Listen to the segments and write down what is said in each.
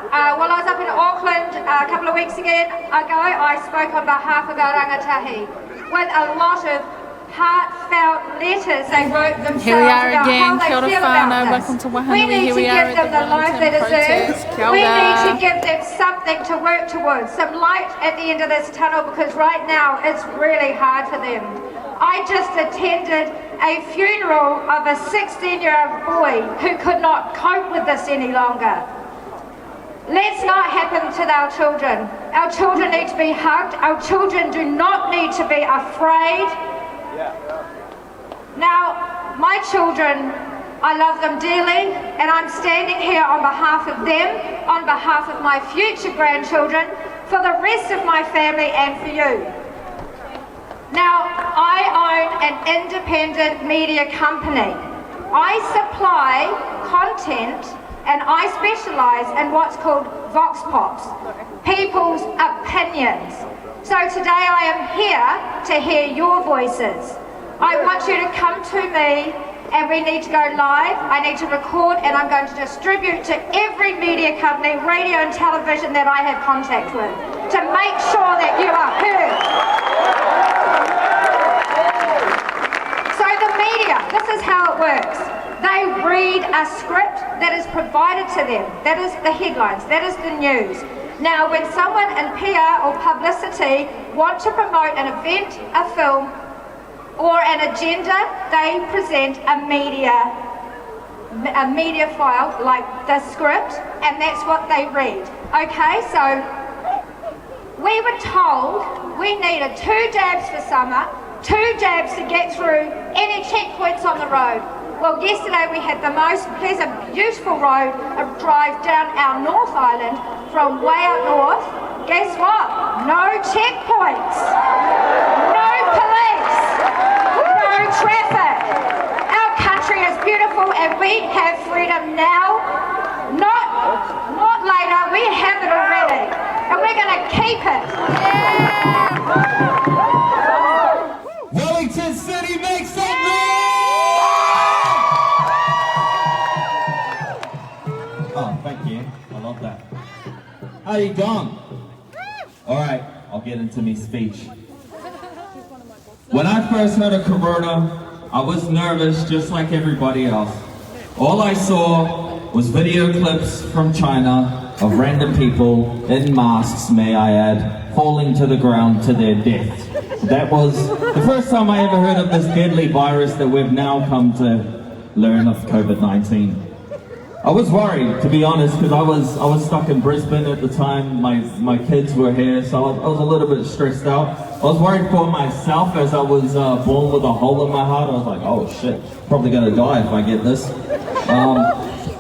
While I was up in Auckland a couple of weeks ago, I spoke on behalf of our rangatahi with a lot of heartfelt letters they wrote themselves here we are about again. how they Kia ora feel about whanau. this. Welcome to Wahanui. We need Here to we are give them at the life they Wellington deserve. protest. Kia We need to ora. give them something to work towards, some light at the end of this tunnel, because right now it's really hard for them. I just attended a funeral of a 16-year-old boy who could not cope with this any longer. Let's not happen to our children. Our children need to be hugged. Our children do not need to be afraid. Now, my children, I love them dearly, and I'm standing here on behalf of them, on behalf of my future grandchildren, for the rest of my family and for you. Now, I own an independent media company. I supply content and I specialise in what's called vox pops, people's opinions. So today I am here to hear your voices. I want you to come to me and we need to go live. I need to record and I'm going to distribute to every media company, radio and television that I have contact with to make sure that you are heard. So the media, this is how it works. They read a script that is provided to them. That is the headlines, that is the news. Now when someone in PR or publicity want to promote an event, a film, or an agenda, they present a media file like the script, and that's what they read. Okay, so we were told we needed 2 jabs for summer, 2 jabs to get through any checkpoints on the road. Well, yesterday we had the most pleasant, beautiful road drive down our North Island from way up north. Guess what? No checkpoints, no police, no traffic. Our country is beautiful and we have freedom now, not later. We have it already and we're going to keep it. Wellington City makes some noise! Oh, thank you. I love that. How you going? Alright, I'll get into my speech. When I first heard of Corona, I was nervous just like everybody else. All I saw was video clips from China of random people in masks, may I add, falling to the ground to their death. That was the first time I ever heard of this deadly virus that we've now come to learn of, COVID-19. I was worried, to be honest, because I was stuck in Brisbane at the time. My kids were here, so I was a little bit stressed out. I was worried for myself as I was born with a hole in my heart. I was like, oh shit, probably gonna die if I get this.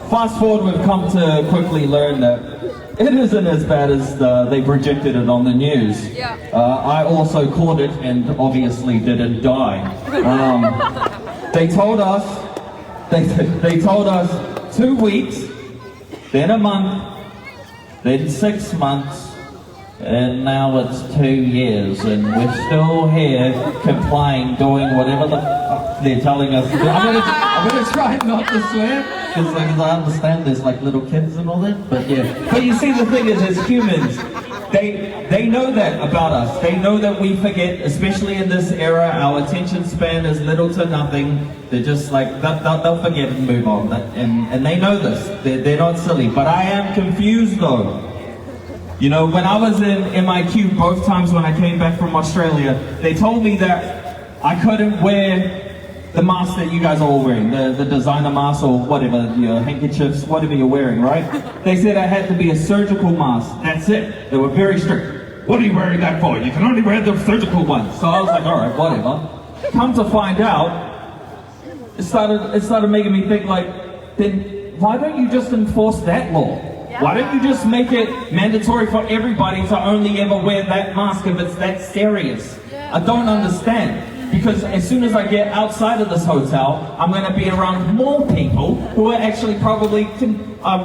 Fast forward, we've come to quickly learn that it isn't as bad as they projected it on the news. I also caught it and obviously didn't die. They told us 2 weeks, then a month, then 6 months, and now it's 2 years, and we're still here complying, doing whatever the fuck they're telling us to do. I'm gonna try not to swear, because I understand there's like little kids and all that, but yeah. But you see, the thing is, as humans, they know that about us. They know that we forget, especially in this era. Our attention span is little to nothing. They're just like, they'll forget and move on. And they know this. They're not silly. But I am confused though. You know, when I was in MIQ, both times when I came back from Australia, they told me that I couldn't wear the mask that you guys are all wearing, the designer mask or whatever, your handkerchiefs, whatever you're wearing, right? They said I had to be a surgical mask. That's it. They were very strict. What are you wearing that for? You can only wear the surgical ones. So I was like, all right, whatever. Come to find out, it started making me think like, then why don't you just enforce that law? Why don't you just make it mandatory for everybody to only ever wear that mask if it's that serious? I don't understand. Because as soon as I get outside of this hotel, I'm going to be around more people who are actually probably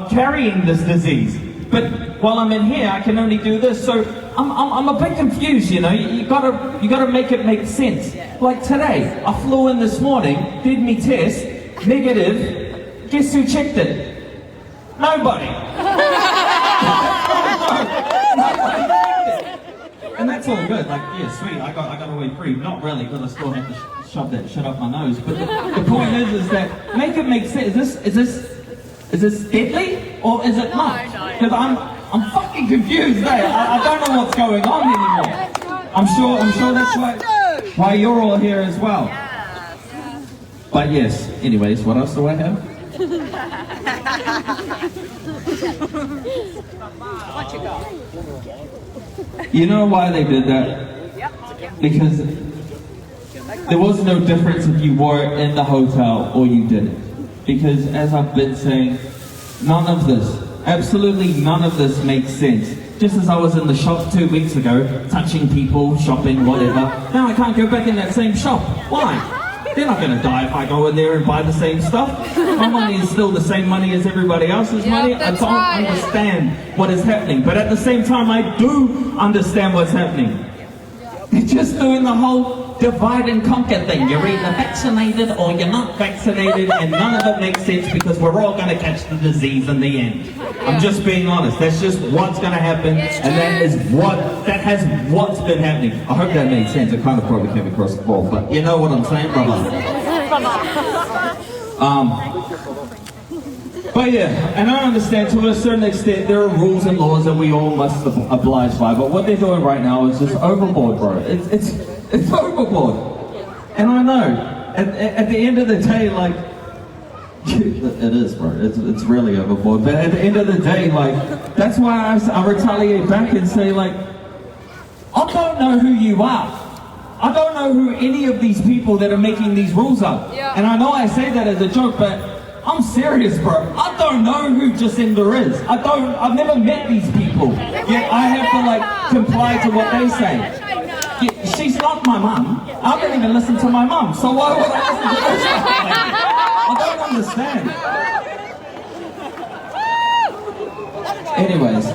carrying this disease. But while I'm in here, I can only do this. So I'm a bit confused, you know. You gotta make it make sense. Like today, I flew in this morning, did me test, negative. Guess who checked it? Nobody. that's all good. Like, yeah, sweet. I got away free. Not really, because I still have to shove that shit up my nose. But the point is that make it make sense. Is this deadly or is it not? Because I'm fucking confused. I don't know what's going on anymore. I'm sure that's why you're all here as well. But yes. Anyways, what else do I have? What you got? You know why they did that? Because there was no difference if you wore it in the hotel or you didn't. Because as I've been saying, none of this, absolutely none of this makes sense. Just as I was in the shop 2 weeks ago, touching people, shopping, whatever, now I can't go back in that same shop. Why? They're not going to die if I go in there and buy the same stuff. My money is still the same money as everybody else's money. I don't understand what is happening. But at the same time, I do understand what's happening. They're just doing the whole divide and conquer thing. You're either vaccinated or you're not vaccinated, and none of it makes sense because we're all going to catch the disease in the end. I'm just being honest. That's just what's going to happen, and that has what's been happening. I hope that made sense. It kind of probably came across the ball, but you know what I'm saying, brother. But yeah, and I understand to a certain extent there are rules and laws that we all must oblige by. But what they're doing right now is just overboard, bro. It's overboard, and I know. At the end of the day, like. It is, bro. It's really overboard. But at the end of the day, like, that's why I retaliate back and say, like, I don't know who you are. I don't know who any of these people that are making these rules are. Yeah. And I know I say that as a joke, but I'm serious, bro. I don't know who Jacinda is. I've never met these people. Yet I have to, like, comply to what they say. She's not my mum. I don't even listen to my mum. So why would I listen to this? I don't understand. Anyways,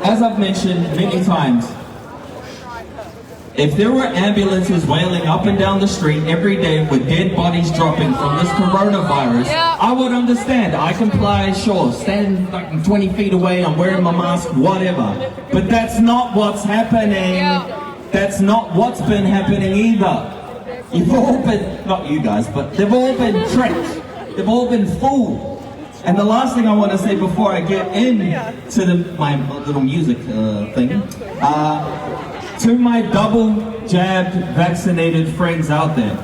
as I've mentioned many times, if there were ambulances wailing up and down the street every day with dead bodies dropping from this coronavirus, I would understand. I comply, sure, stand like 20 feet away, I'm wearing my mask, whatever. But that's not what's happening. That's not what's been happening either. You've all been, not you guys, but they've all been tricked. They've all been fooled. And the last thing I want to say before I get into my little music thing, to my double jabbed vaccinated friends out there,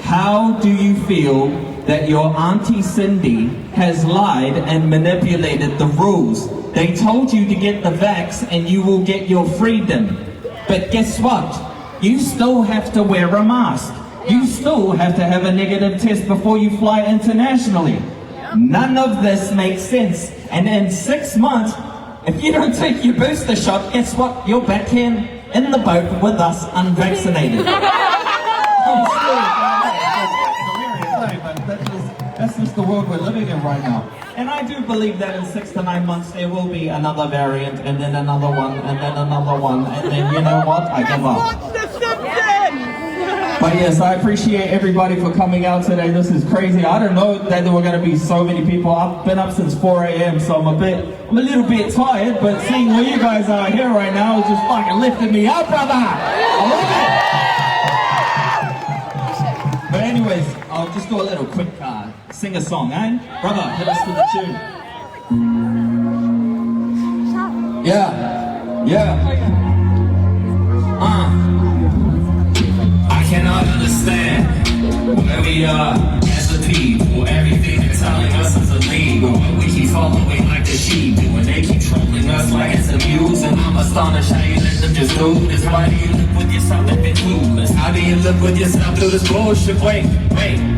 how do you feel that your Auntie Cindy has lied and manipulated the rules? They told you to get the vax and you will get your freedom. But guess what? You still have to wear a mask. You still have to have a negative test before you fly internationally. None of this makes sense. And in 6 months, if you don't take your booster shot, guess what? You're back in the boat with us unvaccinated. That's just the world we're living in right now. And I do believe that in 6 to 9 months there will be another variant, and then another one, and then another one, and then you know what? I give up. But yes, I appreciate everybody for coming out today. This is crazy. I don't know that there were going to be so many people. I've been up since 4 a.m. so I'm a little bit tired, but seeing where you guys are here right now is just fucking lifting me up, brother. I love it. But anyways, I'll just do a little quick sing a song, eh? Brother, hit us to the tune. Yeah. I cannot understand where we are as a people. Everything they're telling us is illegal, but we keep following like the sheep do, and they keep trolling us like it's abuse. And I'm astonished how you let them just do this. Why do you live with yourself and be clueless? How do you live with yourself through this bullshit? Wait,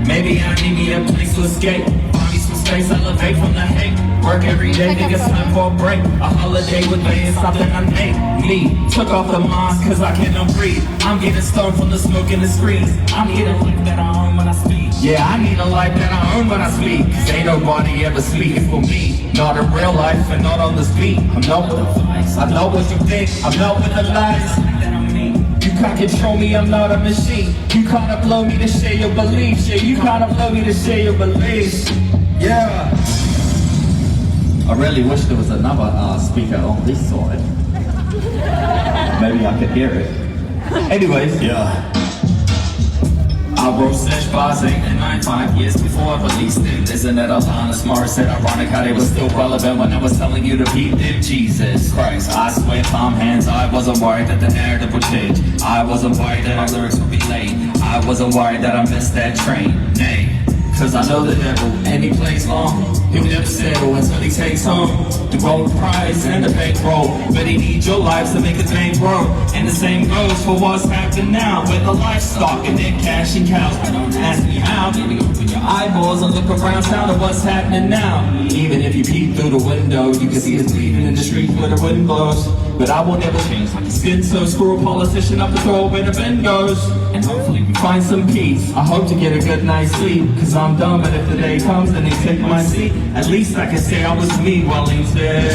maybe I need me a place to escape. Find me some space, elevate from the hate. Work every day, think it's time for a break. A holiday with me is something I made. Me, took off the mask cause I cannot breathe. I'm getting stoned from the smoke and the screens. I need a life that I own when I speak. Yeah, I need a life that I own when I speak. Cause ain't nobody ever speaking for me. Not in real life and not on this beat. I'm not with the lies, I know what you think. I'm not with the lies. You can't control me, I'm not a machine. You can't upload me to share your beliefs. Yeah, you can't upload me to share your beliefs. Yeah. I really wish there was another speaker on this side. maybe I could hear it. Anyways, yeah. I wrote SESH bars 8 and 9, 5 years before I released it. Isn't that Alanis Morissette ironic how they were still relevant when I was telling you to beat them? Jesus Christ, I swear palm hands, I wasn't worried that the narrative would change. I wasn't worried that my lyrics would be late. I wasn't worried that I missed that train. Nay, cause I know the devil and he plays long. He'll never settle until he takes home the gold prize and the bankroll. But he needs your lives to make the bank grow. And the same goes for what's happening now with the livestock and their cash and cows. But don't ask me how. Maybe open your eyeballs and look around town at what's happening now. Even if you peek through the window, you can see us bleeding in the streets where the wind blows. But I will never change like a skin, so screw a politician up the door where the wind goes. And hopefully we find some peace. I hope to get a good night's sleep, cause I'm dumb, but if the day comes and they take my seat, at least I can say I was me, Wellington.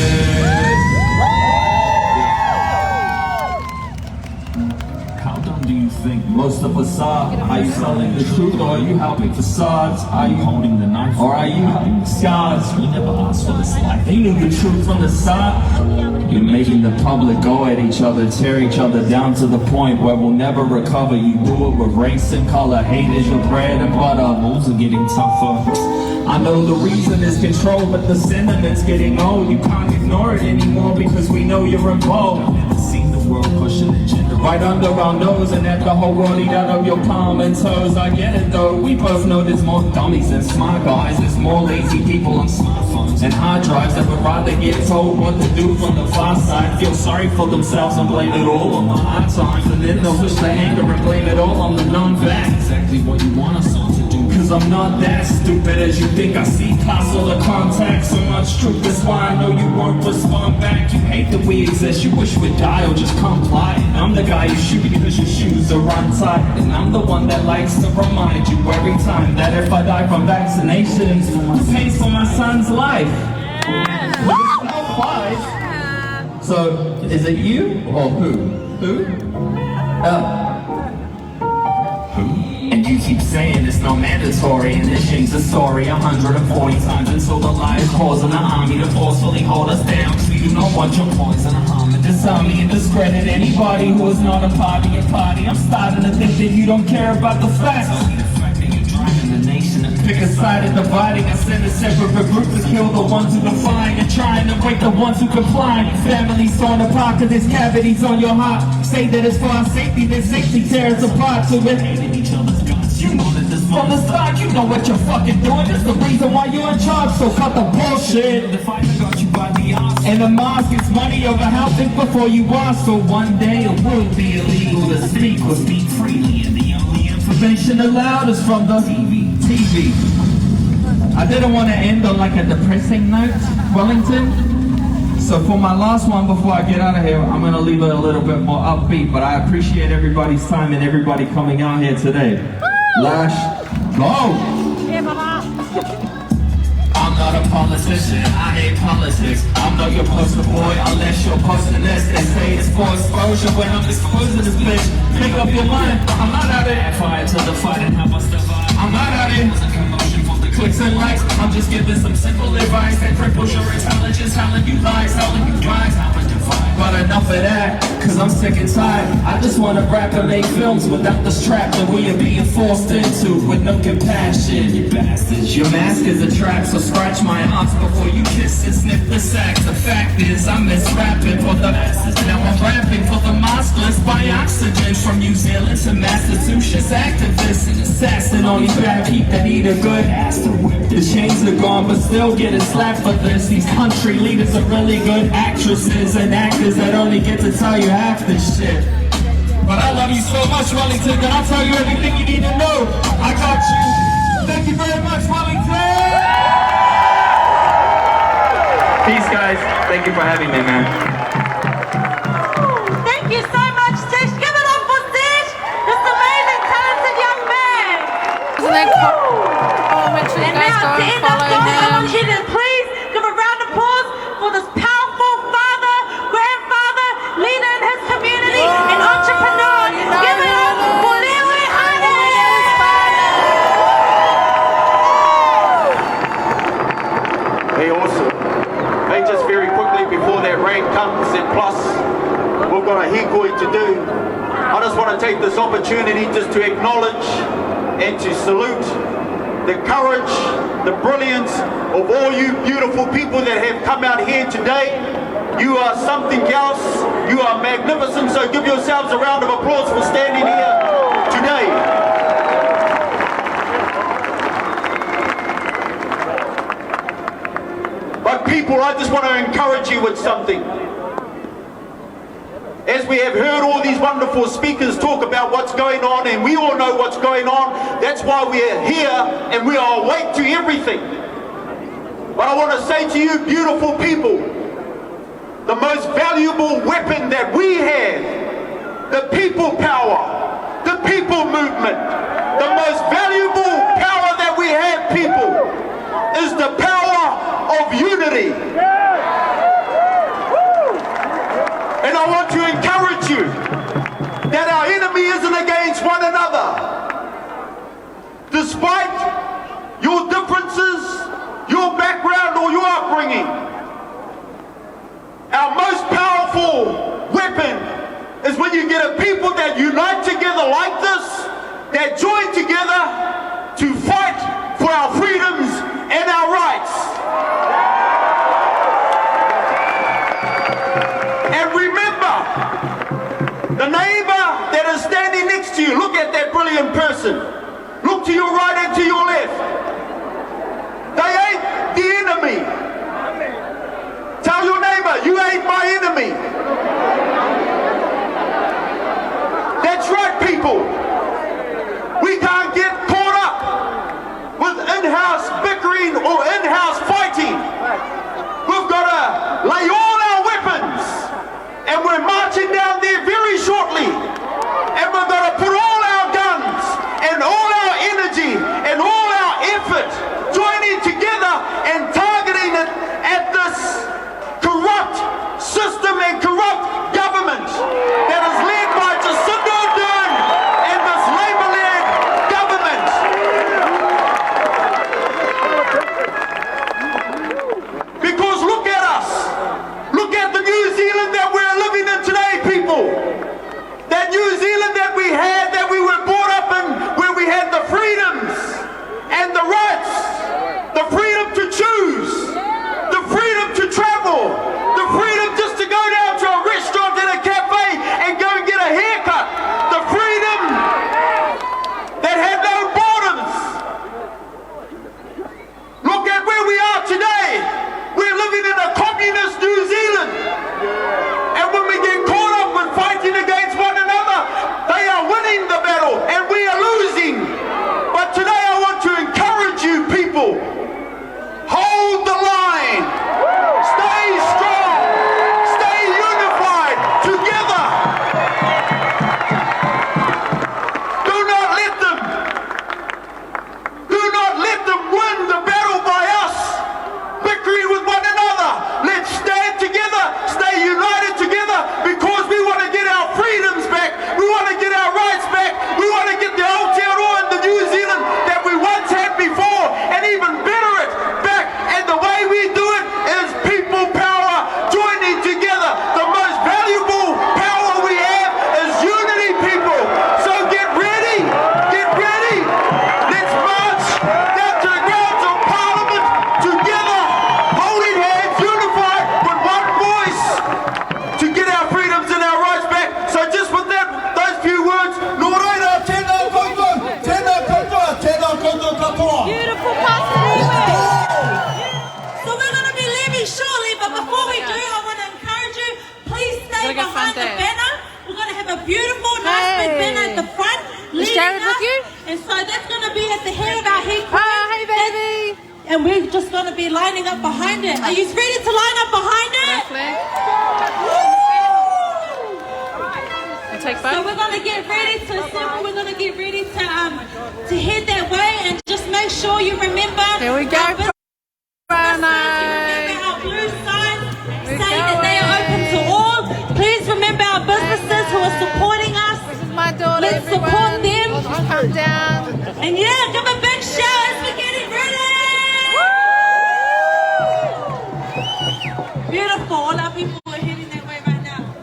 How dumb do you think most of us are? Are you telling the truth or are you helping facades? Are you holding the knife or are you helping scars? We never asked for this life. They knew the truth from the start. You're making the public go at each other, tear each other down to the point where we'll never recover. You do it with race and color. Hate is your bread and butter. Moves are getting tougher. I know the reason is control, but the sentiment's getting old. You can't ignore it anymore because we know you're involved. I've never seen the world pushing agenda right under our nose, and that the whole world eat out of your palm and toes. I get it though, we both know there's more dummies than smart guys. There's more lazy people on smartphones and hard drives that would rather get told what to do from the far side. Feel sorry for themselves and blame it all on the hard times, and then they'll push the anger and blame it all on the non-vax. Exactly what you want us all to do, cause I'm not that stupid as you think. I see past all the contacts, so much truth, that's why I know you won't respond back. You hate that we exist, you wish we'd die or just comply. I'm the guy you shoot because your shoes are untied, and I'm the one that likes to remind you every time that if I die from vaccinations, who pays for my son's life? No flies. So, is it you or who? Who? And you keep saying it's not mandatory, and this changes the story 140 times until the lie is causing the army to forcefully hold us down. Cause we do not want your poison and harm and disarm me and discredit anybody who is not a part of your party. I'm starting to think that you don't care about the facts. The nation and pick a side and dividing and send a separate group to kill the ones who define and trying to break the ones who comply. Families torn apart cause there's cavities on your heart. Say that it's for our safety, then safety tears apart. So we're hating each other's guts. You know that this from the start, you know what you're fucking doing. It's the reason why you're in charge, so cut the bullshit. The fight got you by the arms, and the mask is money over how think before you are. So one day it will be illegal to speak or speak freely, and the only information allowed is from the TV. I didn't want to end on like a depressing note, Wellington. So for my last one before I get out of here, I'm going to leave it a little bit more upbeat, but I appreciate everybody's time and everybody coming out here today. Lash, go! I'm not a politician, I hate politics. I'm not your poster boy unless you're posting this. They say it's for exposure, but I'm exposing this bitch. Make up your mind, I'm not out there. Fire to the fight and have us divide. I'm not out here. Clicks and likes, I'm just giving some simple advice that cripples your intelligence, telling you lies, telling you lies, how to divide. But enough of that, cause I'm sick and tired. I just wanna rap and make films without the strap that we are being forced into with no compassion, you bastards. Your mask is a trap, so scratch my arms before you kiss and sniff the sack. The fact is, I miss rapping for the masses. Now I'm rapping for the maskless by oxygen. From New Zealand to Massachusetts, activists and assassin. Only bad people that need a good ass to whip. The chains are gone, but still getting slapped for this. These country leaders are really good actresses and actors that only get to tell you half this shit. But I love you so much, Wellington, that I'll tell you everything you need to know. I got you. Thank you very much, Wellington. Peace, guys. Thank you for having me, man. Thank you so much, Tish. Give it up for Tish, this amazing, talented young man. And now to end our song, I want you to please give a round of applause for this powerful father, grandfather, leader in his community, and entrepreneur. Give it up for Lewy Hey, awesome. Hey, just very quickly before that rain comes, and plus we've got a hikoi to do. I just want to take this opportunity just to acknowledge and to salute the courage, the brilliance of all you beautiful people that have come out here today. You are something else. You are magnificent. So give yourselves a round of applause for standing here today. But people, I just want to encourage you with something. As we have heard all these wonderful speakers talk about what's going on, and we all know what's going on, that's why we are here and we are awake to everything. But I want to say to you, beautiful people, the most valuable weapon that we have, the people power, the people movement, the most valuable power that we have, people, is the power of unity. And I want to encourage you that our enemy isn't against one another. Despite your differences, your background or your upbringing, our most powerful weapon is when you get a people that unite together like this, that join together to fight for our freedoms and our rights. And remember, the neighbor that is standing next to you, look at that brilliant person. Look to your right and to your left. They ain't the enemy. Tell your neighbor, you ain't my enemy. That's right, people. We can't get caught up with in-house bickering or in-house fighting. We've got to lay all our weapons, and we're marching down there very shortly, and we've got to put all our guns and all our energy and all our effort joining together and targeting it at this corrupt system and corrupt government that is led by Jacinda Ardern and this Labour-led government. Because look at us. Look at the New Zealand that we're living in today, people. That New Zealand that we had, that we were brought up in, where we had the freedoms and the rights, the freedom to choose, the freedom to travel, the freedom just to go down to a restaurant and a cafe and go and get a haircut, the freedom that had no borders. Look at where we are today. We're living in a communist New Zealand. And when we get caught up with fighting against one another, they are winning the battle and we are losing. But today I want to encourage you people, hold the line, stay strong, stay unified together. Do not let them win the battle by us bickering with one another. Let's stand together, stay united together, because we want to get our freedoms back, we want to get our rights back, we want to get the Aotearoa and the New Zealand that we once had before, and even better it back. And the way we do it is people power joining together. The most valuable power we have is unity, people. So get ready, get ready. Let's march down to the grounds of Parliament together, holding hands, unified with one voice to get our freedoms and our rights back. So just with those few words, no reira, tēnā koutou, tēnā koutou, tēnā koutou katoa. Beautiful pastor. So we're going to be leaving shortly, but before we do, I want to encourage you, please stay behind the banner. We're going to have a beautiful, nice big banner at the front. Is Jared with you? And so that's going to be at the head of our heat. Hey baby. And we're just going to be lining up behind it. Are you ready to line up behind it? Take So both. we're going to get ready to assemble. We're going to get ready to head that way, and just make sure you remember. Here we go. our business signs. You remember our blue signs saying that they are open to all. Please remember our businesses who are supporting us. This is my daughter. Let's support them. Calm down. And yeah, give a big shout as we're getting ready. Beautiful. All our people are heading that way right now.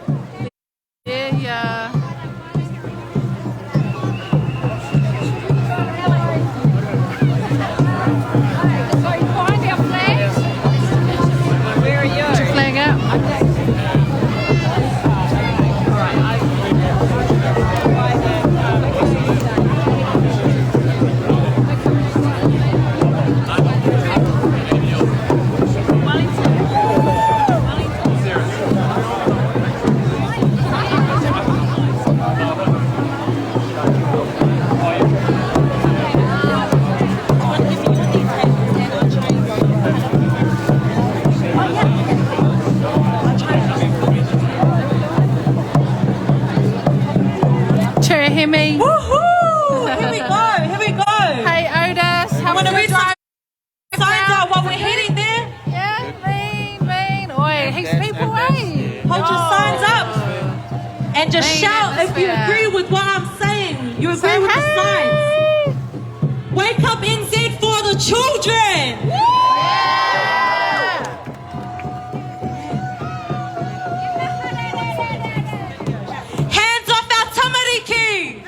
hear me? Woohoo! Here we go, here we go. Hey, Otis. How I'm going to read some signs out while we're heading there. Yeah, mean. Oi, heaps of people, eh? Hold your signs up. And just Mean shout if you atmosphere. agree with what I'm saying. You agree Say with hey. the signs. Wake up NZ for the children. Hands off our tamariki.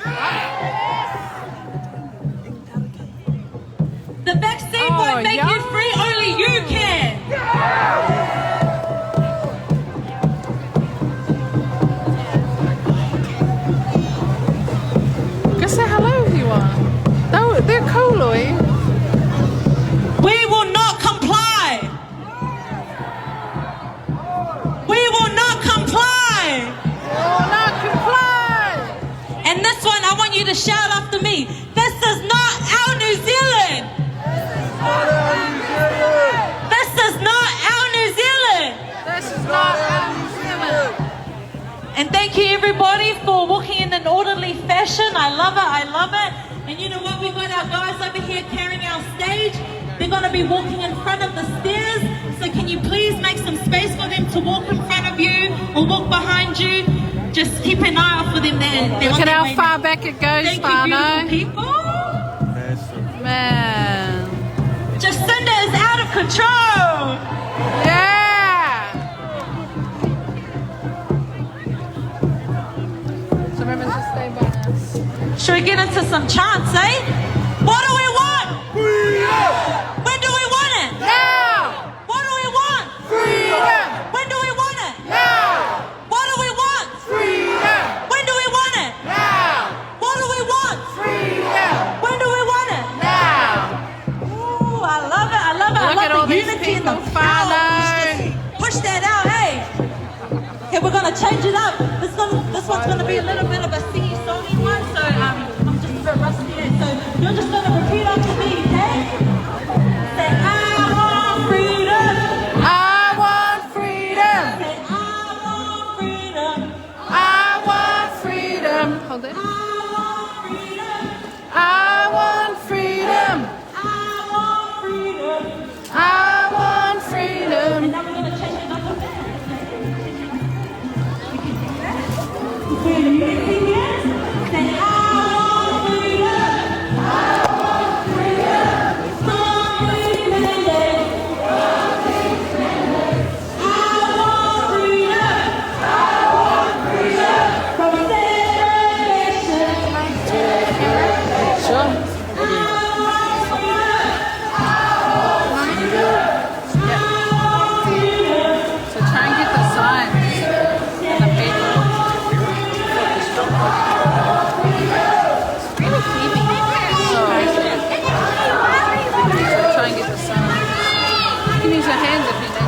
The vaccine won't make you free, only you can. Go say hello if you want. They're cool, Oi. We will not comply. We will not comply. Oh, not comply. And this one, I want you to shout after me. This is not our New Zealand. This is not our New Zealand. This is not our New Zealand. And thank you everybody for walking in an orderly fashion. I love it, I love it. And you know what, we've got our guys over here carrying our stage. They're going to be walking in front of the stairs. So can you please make some space for them to walk in front of you or walk behind you? Just keep an eye out for them there. Look at how far back it goes, Thank you, Whanau. beautiful people. Man. Jacinda is out of control. Yeah. So remember to stay by us. Should we get into some chants, eh? What do we want? Freedom! When do we want it? Now. What do we want? Freedom. When do we want it? Now. What do we want? Freedom. When do we want it? Now. What do we want? Freedom. When do we want it? Now. Ooh, I love it. I love it. Look I at love all the these unity and the people, power. Whanau. Push that out, hey. Okay, we're gonna change it up. This one's gonna be a little bit of a singy songy one. So I'm just a bit rusty. So you're just gonna repeat after me, okay? Say, I want freedom. I want freedom. Say, I want freedom. I want freedom. Hold it. I want freedom. I want freedom. I want freedom. I want freedom. And now we're gonna change it up a bit. We're in the unity here. Say, I want freedom. I want freedom. Something mandate. I want freedom. From segregation. Sure. So try and get the signs and the people. It's really heavy. So try and get the signs. You can use your hands if you need to.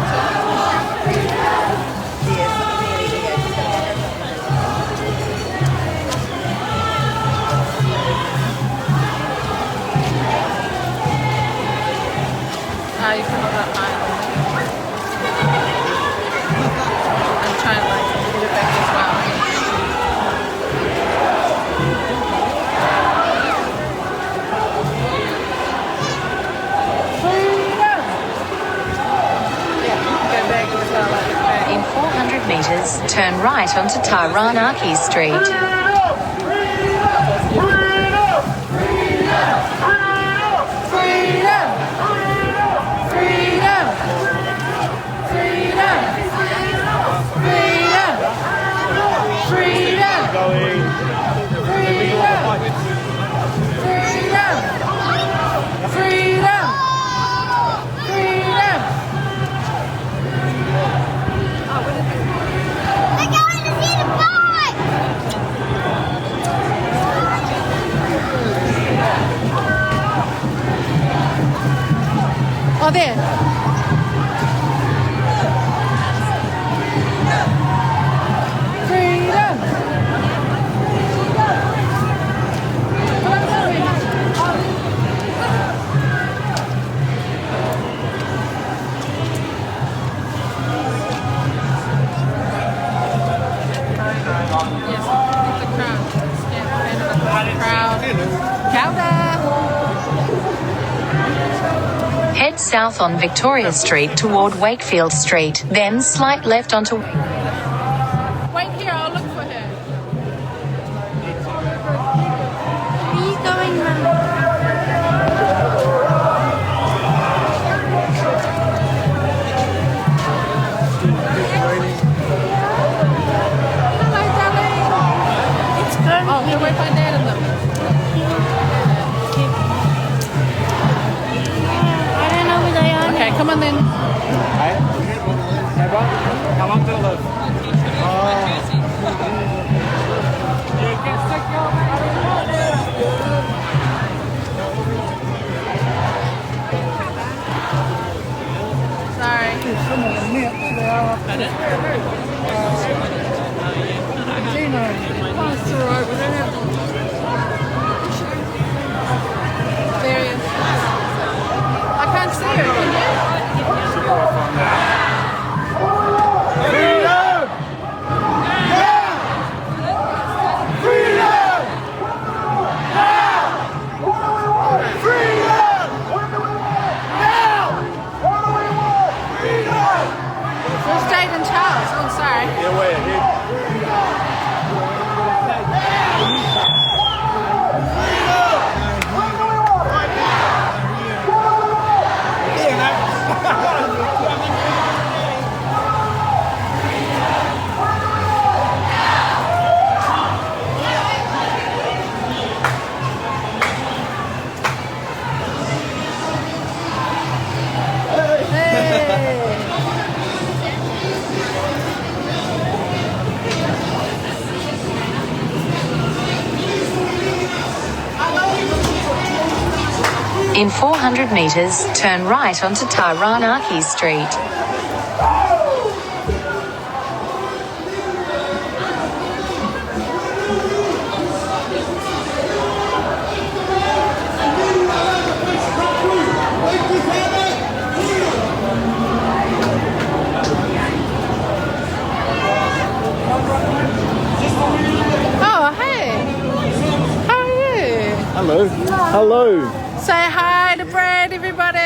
You can hold up mine. I'm trying to like get it back as well. Freedom! Yeah, go back as well like that. In 400 metres, turn right onto Taranaki Street. Freedom! Freedom! Freedom! Freedom! Freedom! Freedom! Freedom! Freedom! They're going to see the boy! Oh, there. Freedom! Yes, the crown. Yeah, south on Victoria Street toward Wakefield Street, then slight left onto... Wait here, I'll look for her. Where are you going, Mum? Hello, darling. It's good. Oh, go wait my dad and them. I don't know where they are. Okay, come on then. How long did it live? Sorry. Pass through over there. There he is. I can't see her, can Where's Jade and Charles? Oh, sorry. Yeah, way ahead. In 400 metres, turn right onto Taranaki Street. Oh, hey. How are you? Hello. Hello. Say hi to Brad, everybody.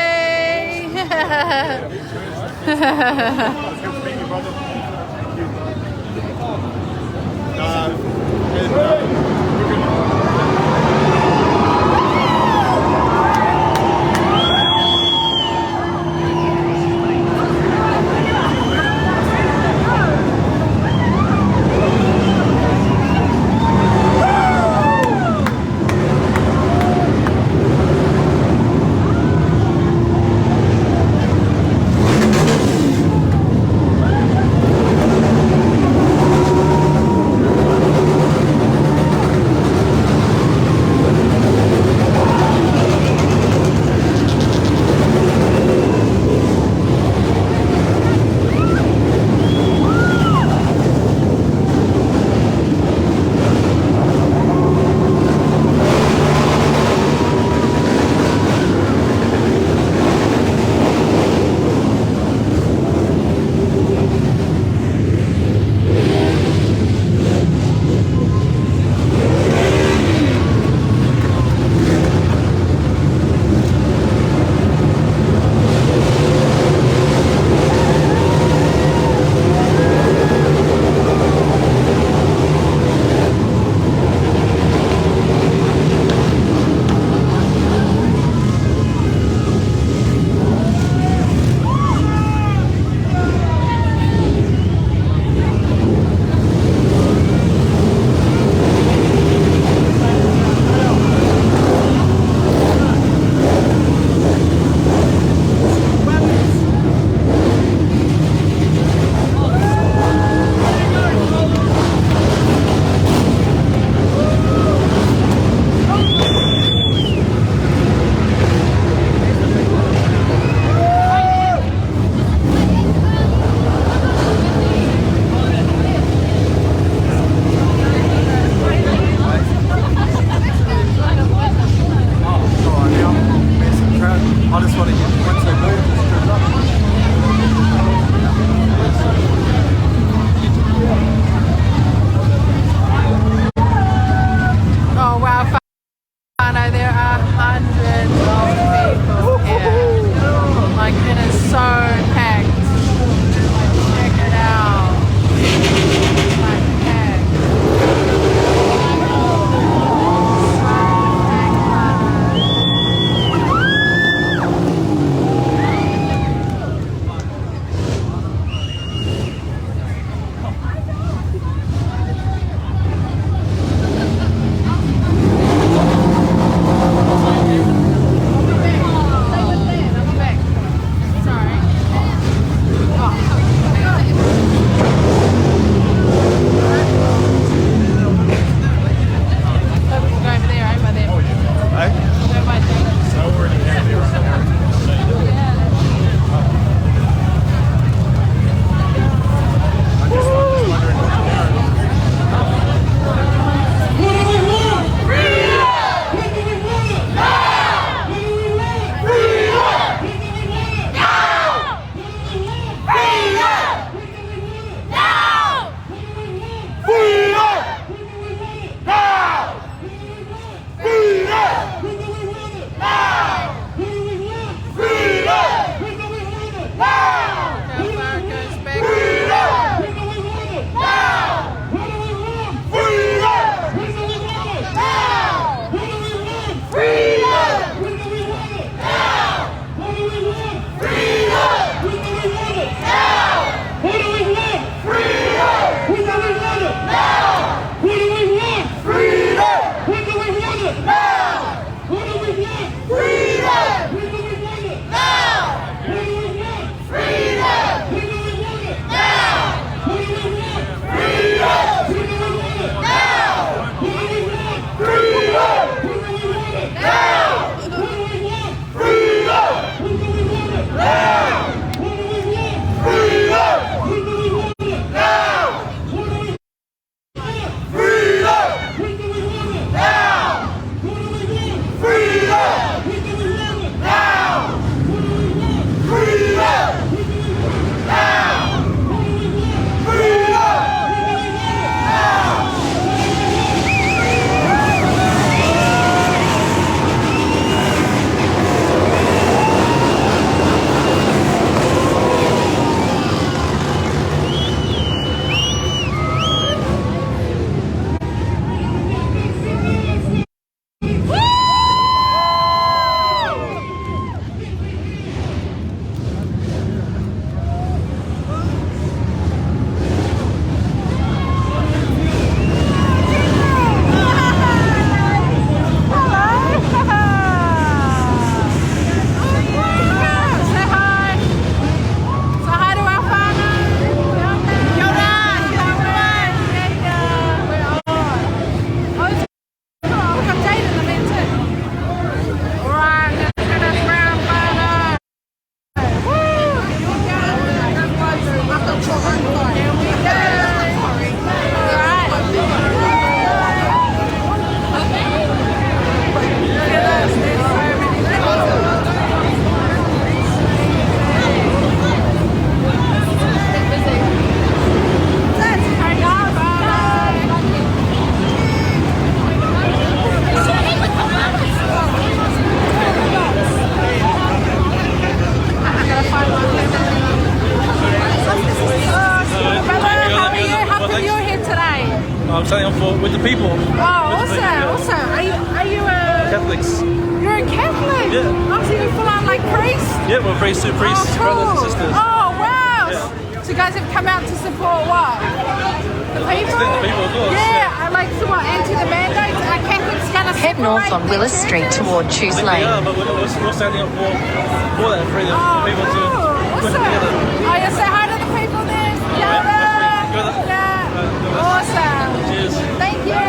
I'm standing up for with the people. Oh, awesome, awesome. Are you a Catholics. You're a Catholic? Yeah. Oh, so you're full on like priest? Yeah, we're priests, Oh, brothers and cool. sisters. Oh, wow. Yeah. So you guys have come out to support what? The people? The people, of course. Yeah, I like to what, anti the mandates? Are Catholics going to Head north on Willis Street toward Choose I think Lane. we are, but we're standing up for that freedom for people to work awesome. together. Oh, you say hi to the people there? Yeah. Awesome. Cheers. Thank you.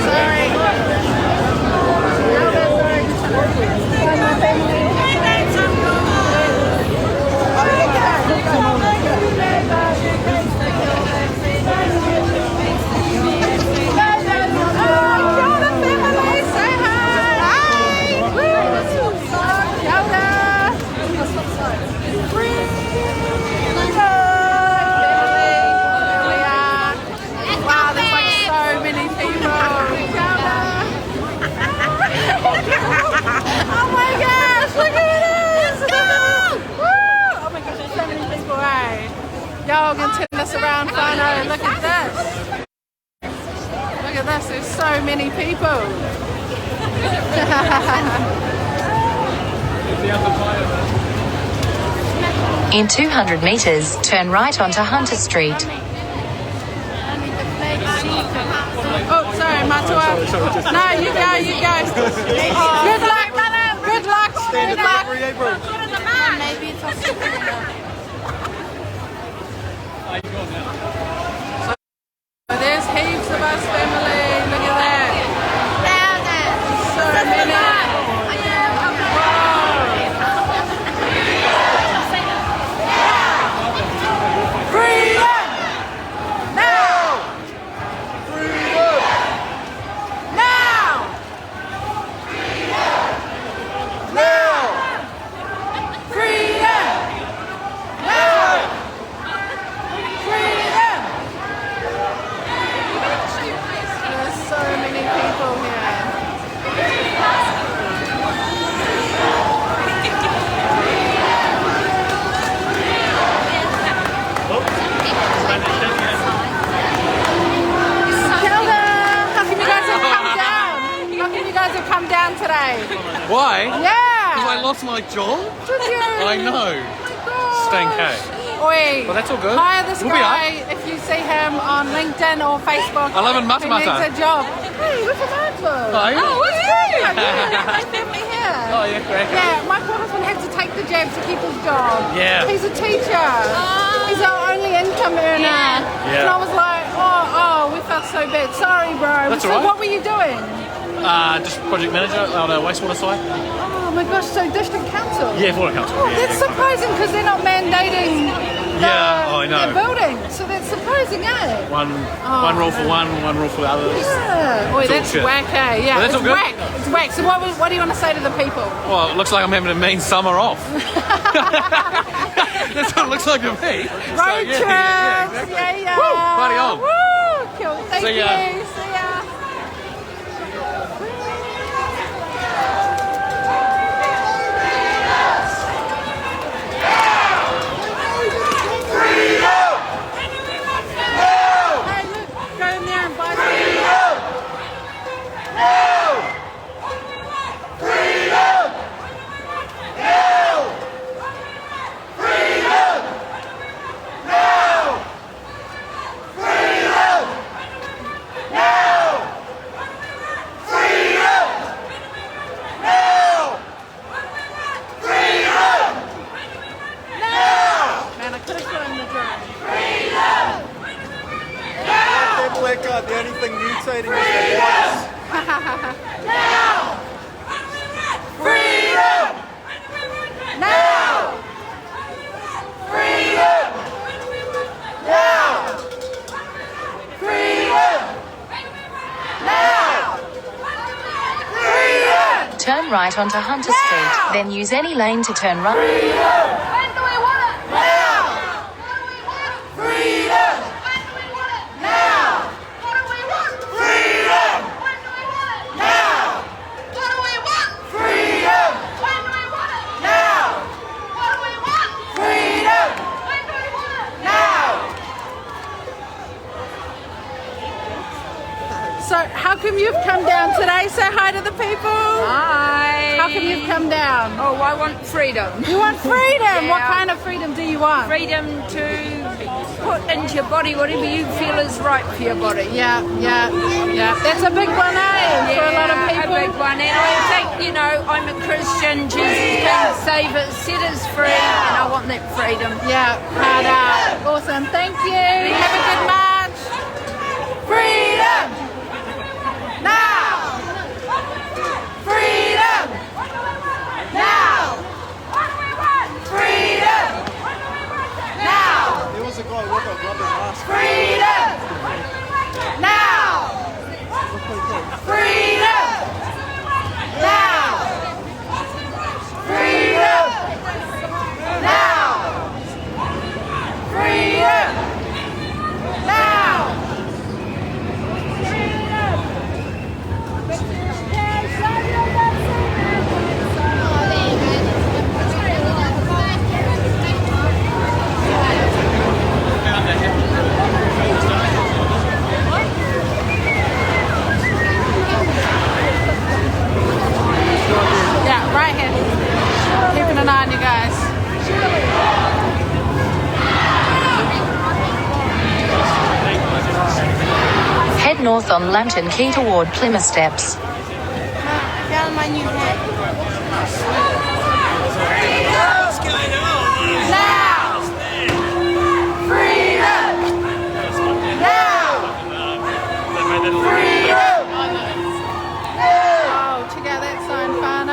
Sorry. I'm going to turn this around, Whanau. Look at this. Look at this. There's so many people. In 200 metres, turn right onto Hunter Street. Oh, sorry, Matua. No, you go, you go. Good luck, brother. Good luck. Good luck. Maybe it's also So there's heaps of us, family. Look at that. So many. Freedom! Now! Freedom! Now! Now! Freedom! Now! Freedom! There's so many people here. Kelda, how come you guys have come down? How come you guys have come down today? Why? Yeah! Because I lost my job? Did you? I know. Staying K. Oi, Well, that's all good. hire this We'll be guy if you see him on LinkedIn or Facebook. I live in Mata He Mata. needs a job. Hey, we're from Artsville. Oh, yeah? Oh, what's good? Yeah, my family here. Oh, yeah, great. Yeah, my poor husband had to take the jab to keep his job. Yeah. He's a teacher. He's our only income earner. Yeah. And I was like, oh, we felt so bad. Sorry, bro. That's so all right. what were you doing? Just project manager on a wastewater site. Oh my gosh, so district council? Yeah, water council. Oh, Yeah, that's surprising because they're not mandating I know. the building. So that's surprising, eh? One rule for one rule for the others. Yeah. Boy, It's all that's shit. whack, eh? Yeah, But that's it's all good. whack. It's whack. So what do you want to say to the people? Well, it looks like I'm having a mean summer off. That's what it looks like to me. Road trips. Yeah. Woo, party on. Woo, cool. Thank See you. ya. See ya. Hey, look, go in there and buy some. Man, I could have gotten the drone. That black guy, the only thing mutating is the voice. Freedom! Now! Freedom! Now! Freedom! Now! Freedom! Turn right onto Hunter Street, then use any lane to turn right. When do we want it? Now! Freedom! When do we want it? Now! What do we want? Freedom! When do we want it? Now! What do we want? Freedom! When do we want it? Now! What do we want? Freedom! When do we how come you've come down today? Say hi to the people. Hi. How come you've come down? Oh, I want freedom. You want freedom? Yeah. What kind of freedom do you want? Freedom to put into your body whatever you feel is right for your body. Yeah. That's a big one, eh? For a lot of people. A big one. And I think, you know, I'm a Christian. Jesus came to save us, set us free, and I want that freedom. Yeah, hard out. Awesome. Thank you. Have a good march. Freedom! Now! Freedom! Now! Freedom! Now! There was a guy with a rubber mask. Freedom! Now! Freedom! Now! Freedom! Now! Freedom! Now! Yeah, right here. Keeping an eye on you guys. Head north on Lantern Key toward Plymouth Steps. Found my new hat. What's going on? Now! Freedom! Now! Freedom! Oh, check out that sign, Whanau.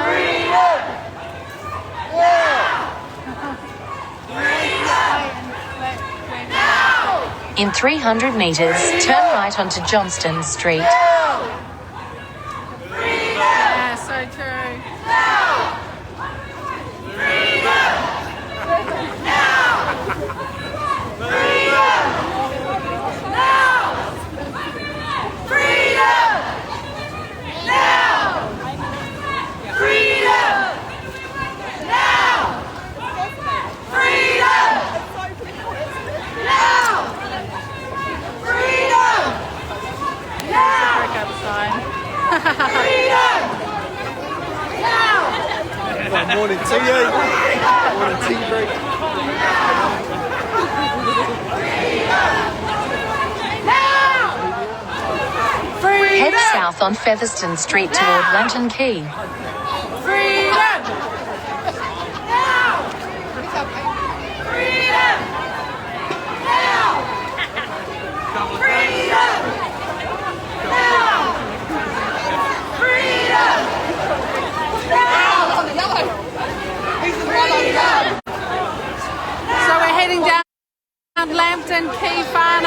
In 300 metres, turn right onto Johnston Street. Yeah, so true. Morning tea, eh? Morning tea break. Head south on Featherston Street toward Lantern Key. So we're heading down Lantern Key, Whanau.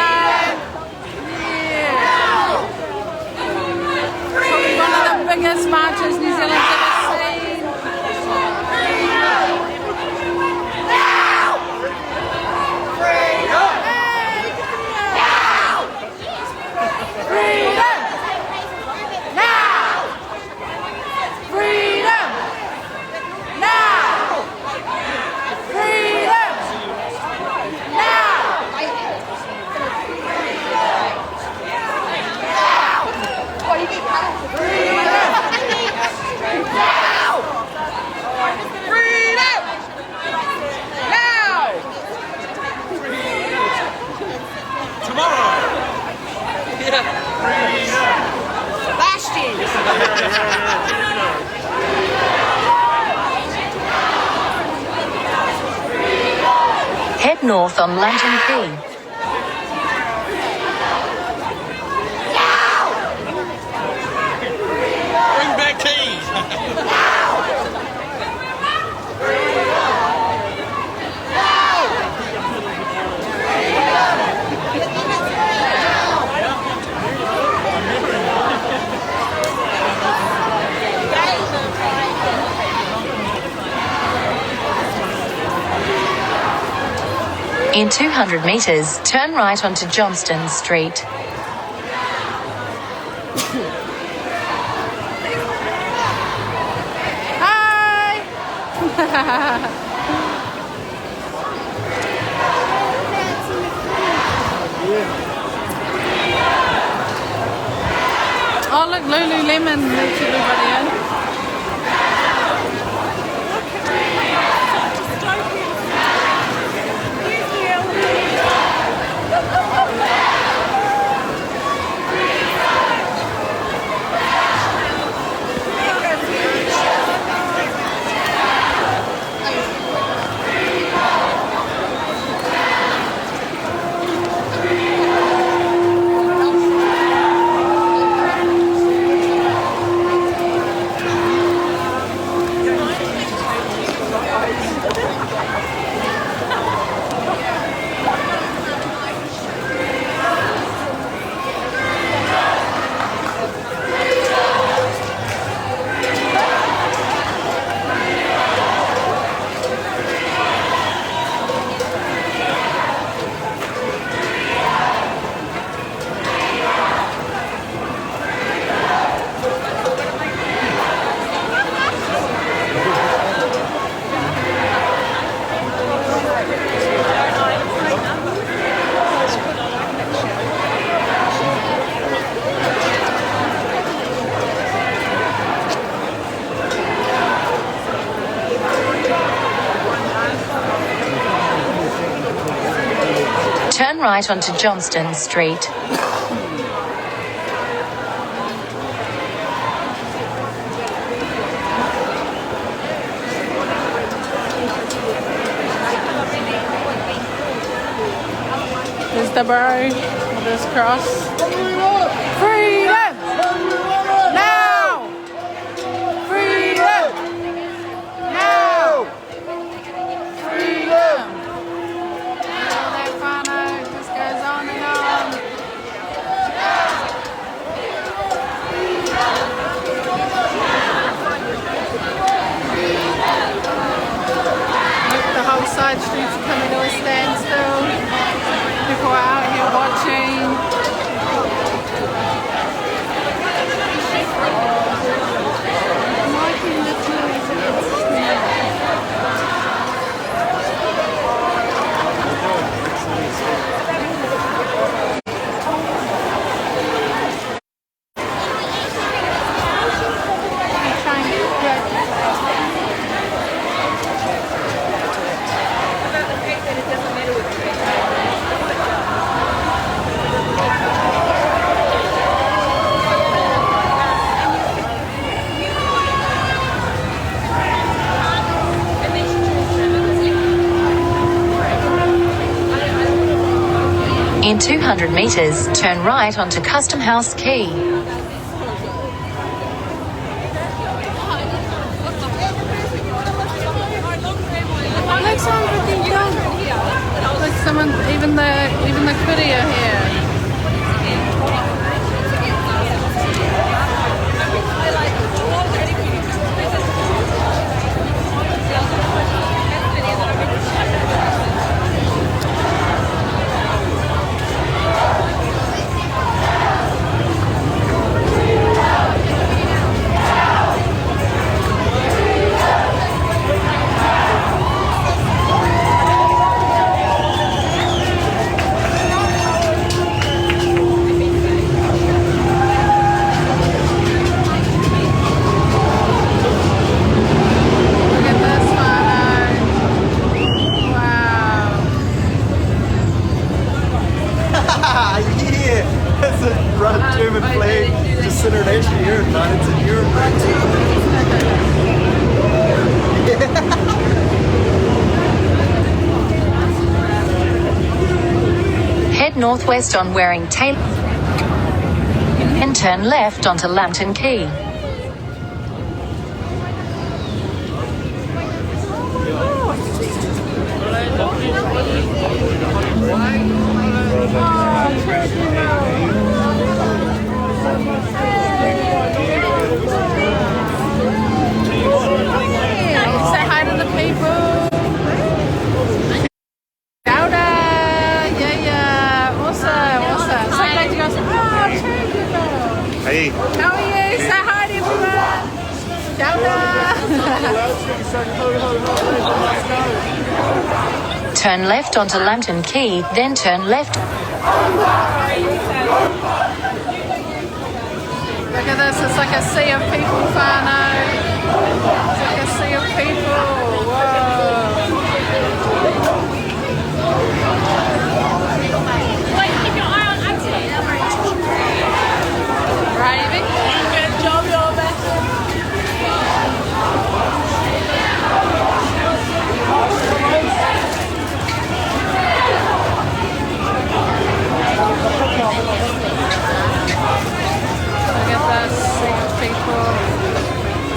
Yeah. Probably one of the biggest marches New Zealand's ever seen. Head north on Lantern Key. Bring back keys. In 200 metres, turn right onto Johnston Street. Hi! Oh, Lemon lets everybody in. Turn right onto Johnston Street. There's the road, this cross. Freedom! Now! Freedom! Now! Freedom! All that whānau just goes on and on. Look, the whole side streets are coming to a standstill. People are out here watching. In 200 metres, turn right onto Custom House Quay. Like someone freaking done. Like someone, even the courier here. German flag just centered actually here, man. It's in Europe right Head northwest on Waring Taylor and turn left onto Lambton Quay. Say hi to the people. Dauda, yeah, awesome. So glad you guys. Hey. How are you? Say hi to everyone. Dauda. Turn left onto Lambton Quay, then turn left. Look at this, it's like a sea of people, whānau. It's like a sea of people. Whoa. Wait, keep your eye on Auntie. Gravy. Good job, your best. Look at this sea of people.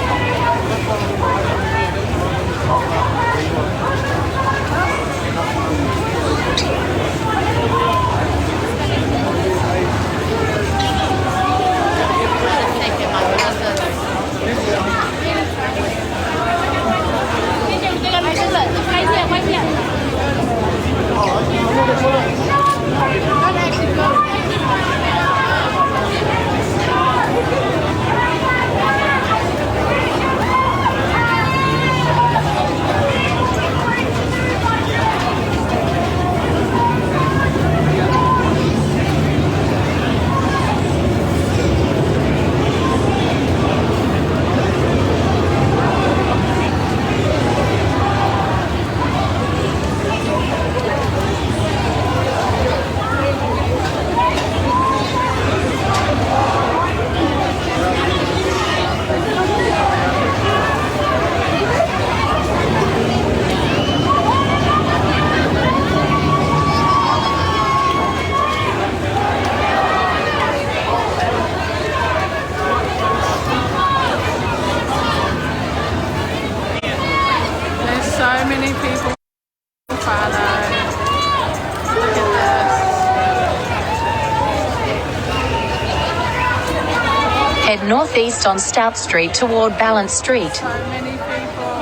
Head northeast on Stout Street toward Balance Street. So many people.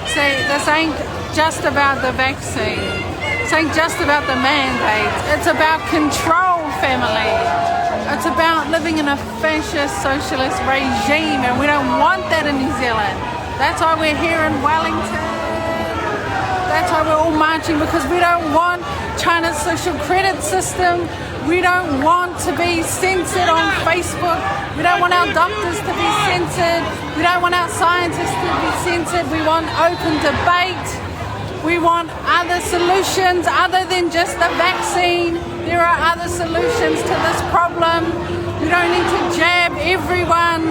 See, this ain't just about the vaccine. This ain't just about the mandates. It's about control, family. It's about living in a fascist socialist regime, and we don't want that in New Zealand. That's why we're here in Wellington. That's why we're all marching, because we don't want China's social credit system. We don't want to be censored on Facebook. We don't want our doctors to be censored. We don't want our scientists to be censored. We want open debate. We want other solutions other than just the vaccine. There are other solutions to this problem. We don't need to jab everyone.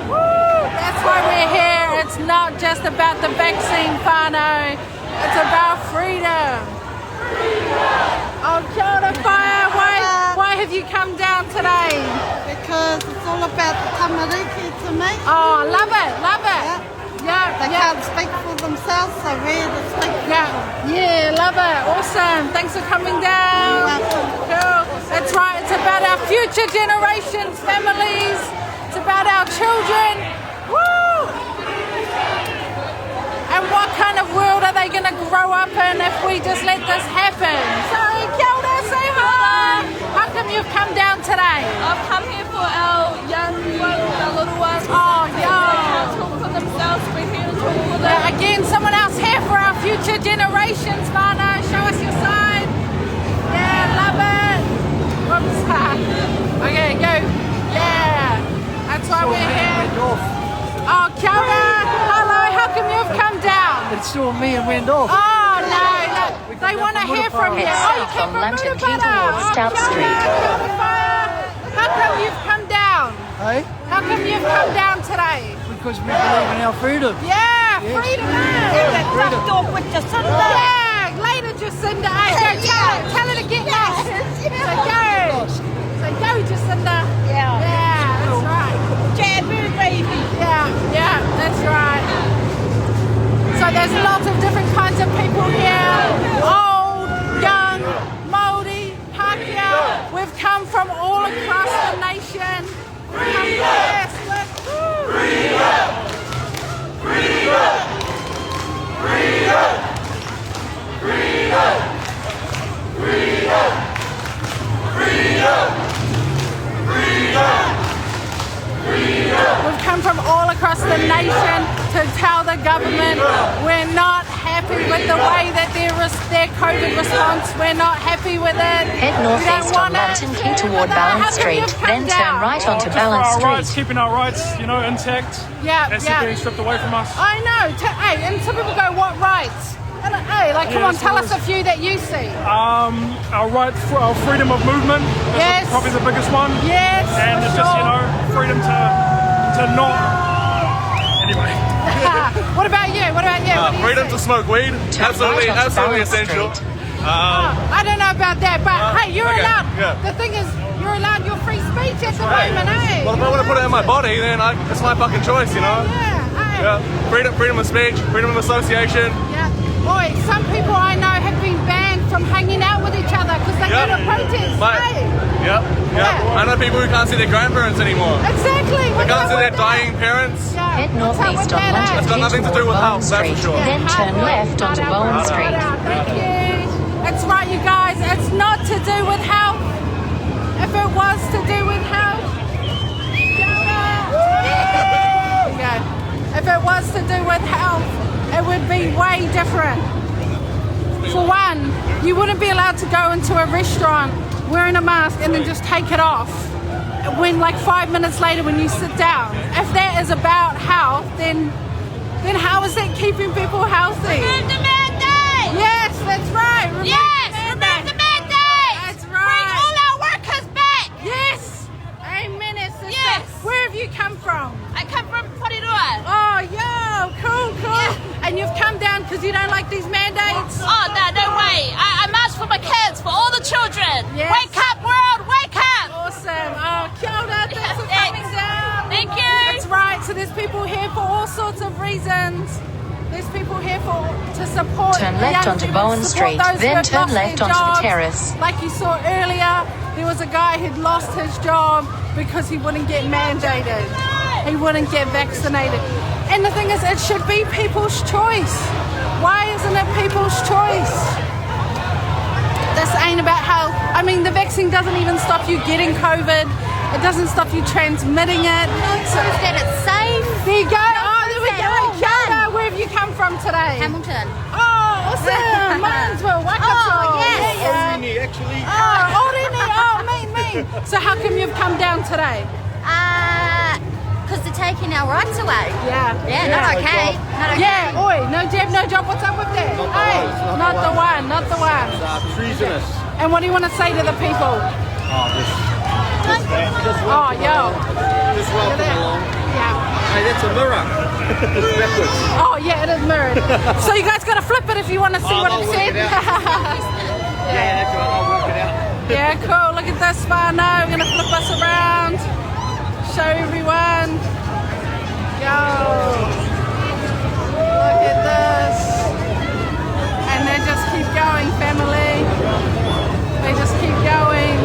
Woo! That's why we're here. It's not just about the vaccine, whānau. It's about freedom. Oh, kia ora, whaia. Why have you come down today? Because it's all about the tamariki to me. Oh, love it, love it. Yeah, They can't speak for themselves, so we're the speak for them. Yeah, love it. Awesome. Thanks for coming down. You're welcome. Cool. That's right. It's about our future generations, families. It's about our children. Woo! And what kind of world are they going to grow up in if we just let this happen? So, kia ora, say hi. How come you've come down today? I've come here for our young ones, our little ones. Oh, yeah. Talk for themselves. We're here to talk for them. Again, someone else here for our future generations, whānau. Show us your side. Yeah, love it. Whoops. Okay, go. Yeah. That's why we're here. Oh, kia ora. Hello. How come you've come down? It saw me and went off. Oh, no. They want to hear from you. Head Oh, you south came on from Lantern Key Murrabara. towards Stout Kia ora, Street. kia ora, whaia. How come you've come down? Hey? How come you've come down today? Because we believe in our freedom. Yeah, freedom. Yeah, later, Jacinda. Hey, tell her to get lost. So go, Jacinda. Yeah, that's right. Yeah, that's right. So there's lots of different kinds of people here. Old, young, Māori, Pākehā. We've come from all across the nation. Yes, We've come from all across the nation. to tell the government we're not happy with the way that their COVID response, we're not happy with it. Head northeast on Lantern Key toward Balance Street, then turn right onto Balance Our Street. rights, keeping our rights, intact. Instead of being stripped away from us. I know. Hey, and some people go, what rights? And, hey, come on, tell us a few that you see. Our right, our freedom of movement is probably the biggest one. Yes, and it's just freedom to not. Anyway. What about you? Freedom to smoke weed. Absolutely essential. I don't know about that, but hey, you're allowed. Yeah. The thing is, you're allowed your free speech at the moment, eh? Well, if I want to put it in my body, then it's my fucking choice, Yeah. Freedom of speech, freedom of association. Yeah. Boy, some people I know have been banned from hanging out with each other because they go to protests. Yeah. I know people who can't see their grandparents anymore. Exactly. They can't see their dying parents. Head northeast on Lantern It's got nothing to do with health, that's for sure. Then turn left onto Bowen Street. Thank you. That's right, you guys. It's not to do with health. If it was to do with health, if it was to do with health, it would be way different. For one, you wouldn't be allowed to go into a restaurant wearing a mask and then just take it off when 5 minutes later when you sit down. If that is about health, then how is that keeping people healthy? Remove the mandate! Yes, that's right. Remove the mandate! That's right. Bring all our workers back! Yes! Amen, sister. Yes. Where have you come from? I come from Porirua. Oh, yo, cool. Yeah. And you've come down because you don't like these mandates? Oh, no way. I marched for my kids, for all the children. Yes. Wake up, world, wake up! Awesome. Oh, kia ora, thanks for coming down. Thank you. That's right. So there's people here for all sorts of reasons. There's people here to support. Turn left young onto people, Bowen support Street, those who then have turn lost left their onto the jobs. terrace. Like you saw earlier, there was a guy who'd lost his job because he wouldn't get mandated. He wouldn't get vaccinated. And the thing is, it should be people's choice. Why isn't it people's choice? This ain't about health. I mean, the vaccine doesn't even stop you getting COVID. It doesn't stop you transmitting it. So that it's safe. There you go. Oh, there we go. Kia ora. Where have you come from today? Hamilton. Oh, awesome. Martinsville, Waikato. Oh, yes. Orini, actually. Oh, Orini. Oh, mean. So how come you've come down today? Because they're taking our rights away. Yeah. Not okay. Not okay. Yeah, oi, no jab, no job. What's up with that? Hey, not the one. Treasonous. And what do you want to say to the people? Oh, yo. Just welcome along. Yeah. Hey, that's a mirror. It's backwards. Oh, yeah, it is mirrored. So you guys got to flip it if you want to see what it said. Yeah, that's right. I'll work it out. Yeah, cool. Look at this whānau. We're going to flip us around. Show everyone. Yo. Look at this. And they just keep going, family. They just keep going.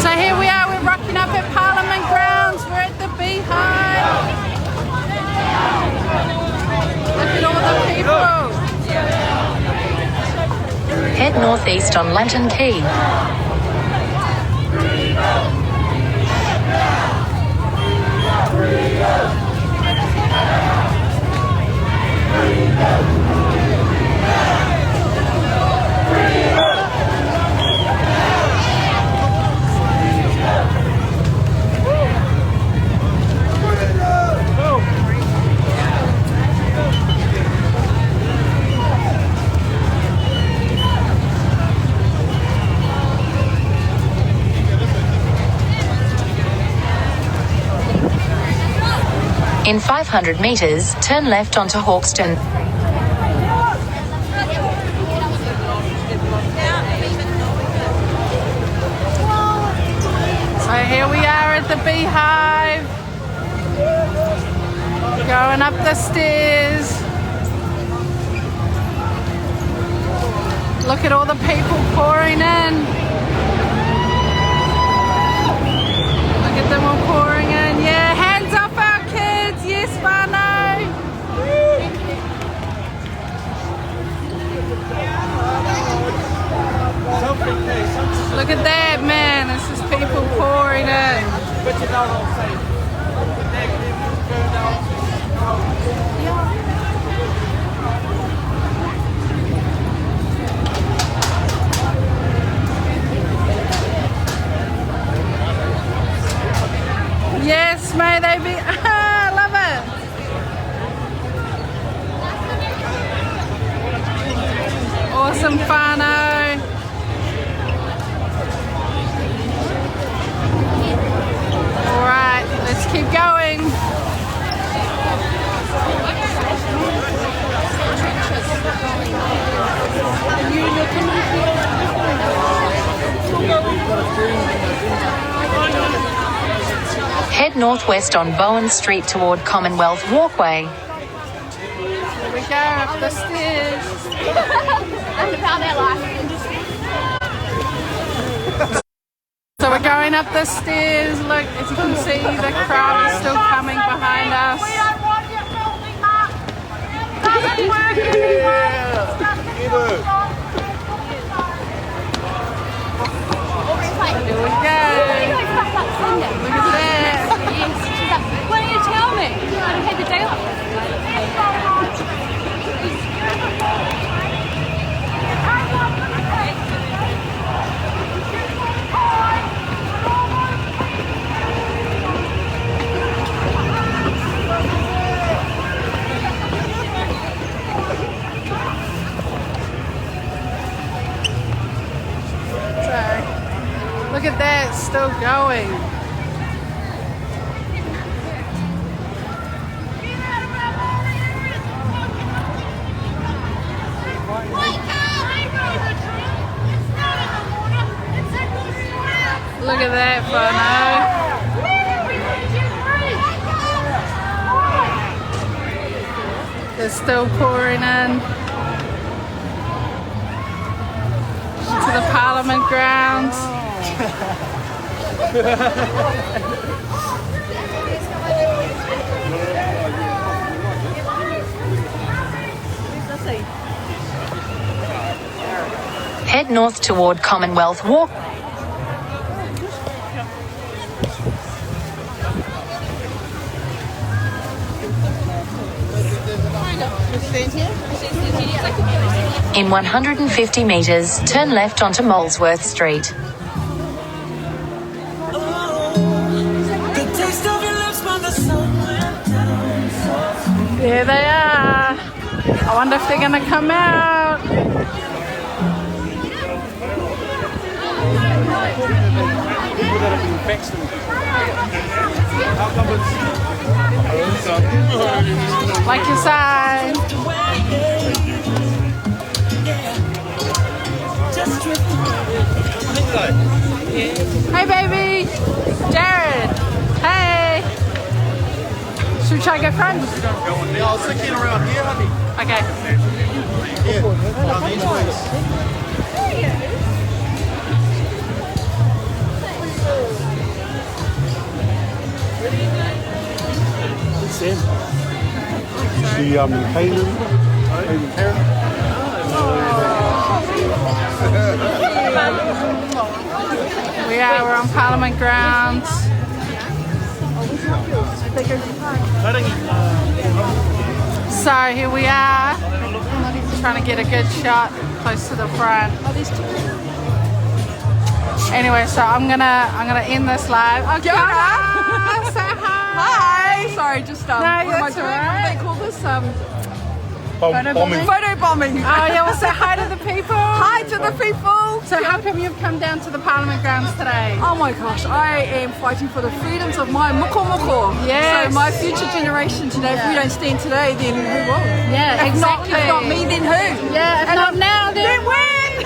So here we are, we're rocking up at Parliament Grounds. We're at the Beehive. Look at all the people. Head northeast on Lantern Key. In 500 metres, turn left onto Hawkston. So here we are at the Beehive. Going up the stairs. Look at all the people pouring in. Look at them all pouring in. Yeah, hands up our kids. Yes, whānau. Look at that, man. This is people pouring in. Yes, may they be. I love it. Awesome whānau. Alright, let's keep going. Head northwest on Bowen Street toward Commonwealth Walkway. Here we go, up the stairs. So we're going up the stairs. Look, as you can see, the crowd is still coming behind us. Here we go. Look at that. Why don't you tell me? I had the day off. Look at that, it's still going. Look at that, whānau. They're still pouring in to the Parliament grounds. Head north toward Commonwealth Walk. In 150 metres, turn left onto Molesworth Street. There they are. I wonder if they're going to come out. Like you said. Hey baby, Jared. Hey. Should we try to go front? Yeah, I'll stick in around here, honey. Okay. Yeah, around these ways. Sam. See Hayden Karen. We're on Parliament grounds. So here we are, trying to get a good shot close to the front. Anyway, so I'm gonna end this live. Okay, say hi. Sorry, just no, what am I that's doing? all right. What do they call this? Bombing. Photo bombing. Oh yeah, well say hi to the people. Hi to the people. So how come you've come down to the Parliament grounds today? Oh my gosh, I am fighting for the freedoms of my moko. Yes. So my future generation today, if we don't stand today, then who will? Yeah, If exactly. not me, then who? Yeah, if not now, then when?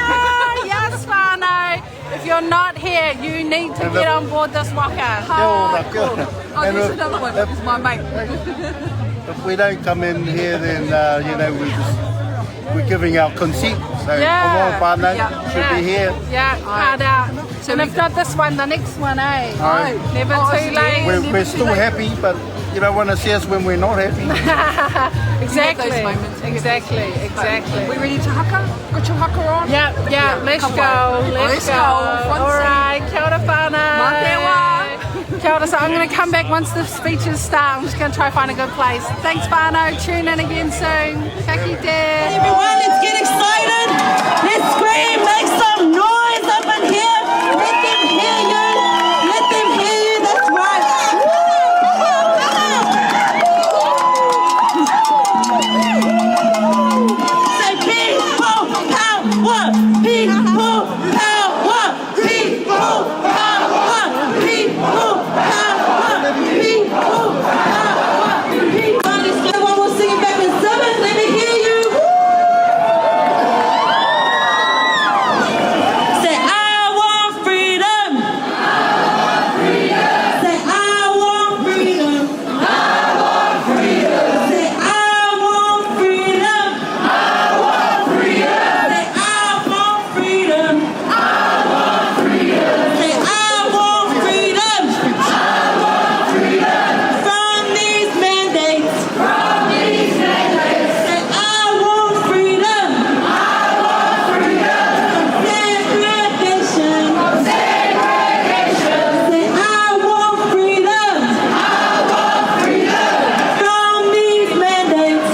Yes, whānau. If you're not here, you need to get on board this waka. Oh, there's another one. It's my mate. If we don't come in here, then we're giving our consent. So Yeah. come on, whānau, Yeah. should be here. Yeah, hard out. And if not this one, the next one, eh? Aye. Never too late. We're still happy, but you don't want to see us when we're not happy. Exactly. Those moments. Exactly. We ready to haka? Got your haka on? Yeah, let's come go. on. Let's go. Front All seat. right, kia ora whānau. Mā te wā. Kia ora. So I'm going to come back once the speeches start. I'm just going to try to find a good place. Thanks, whānau. Tune in again soon. Ka kite. Everyone, let's get excited. Let's scream, make some noise up in here. Let them hear you. Let them hear you. That's right. Say people power. People power. People power. People power. People power. Everyone will sing it back in 7. Let me hear you. Say, I want freedom. Say, I want freedom. Say, I want freedom. Say, I want freedom. Say, I want freedom. From these mandates. Say, I want freedom. Segregation. Say, I want freedom. From these mandates.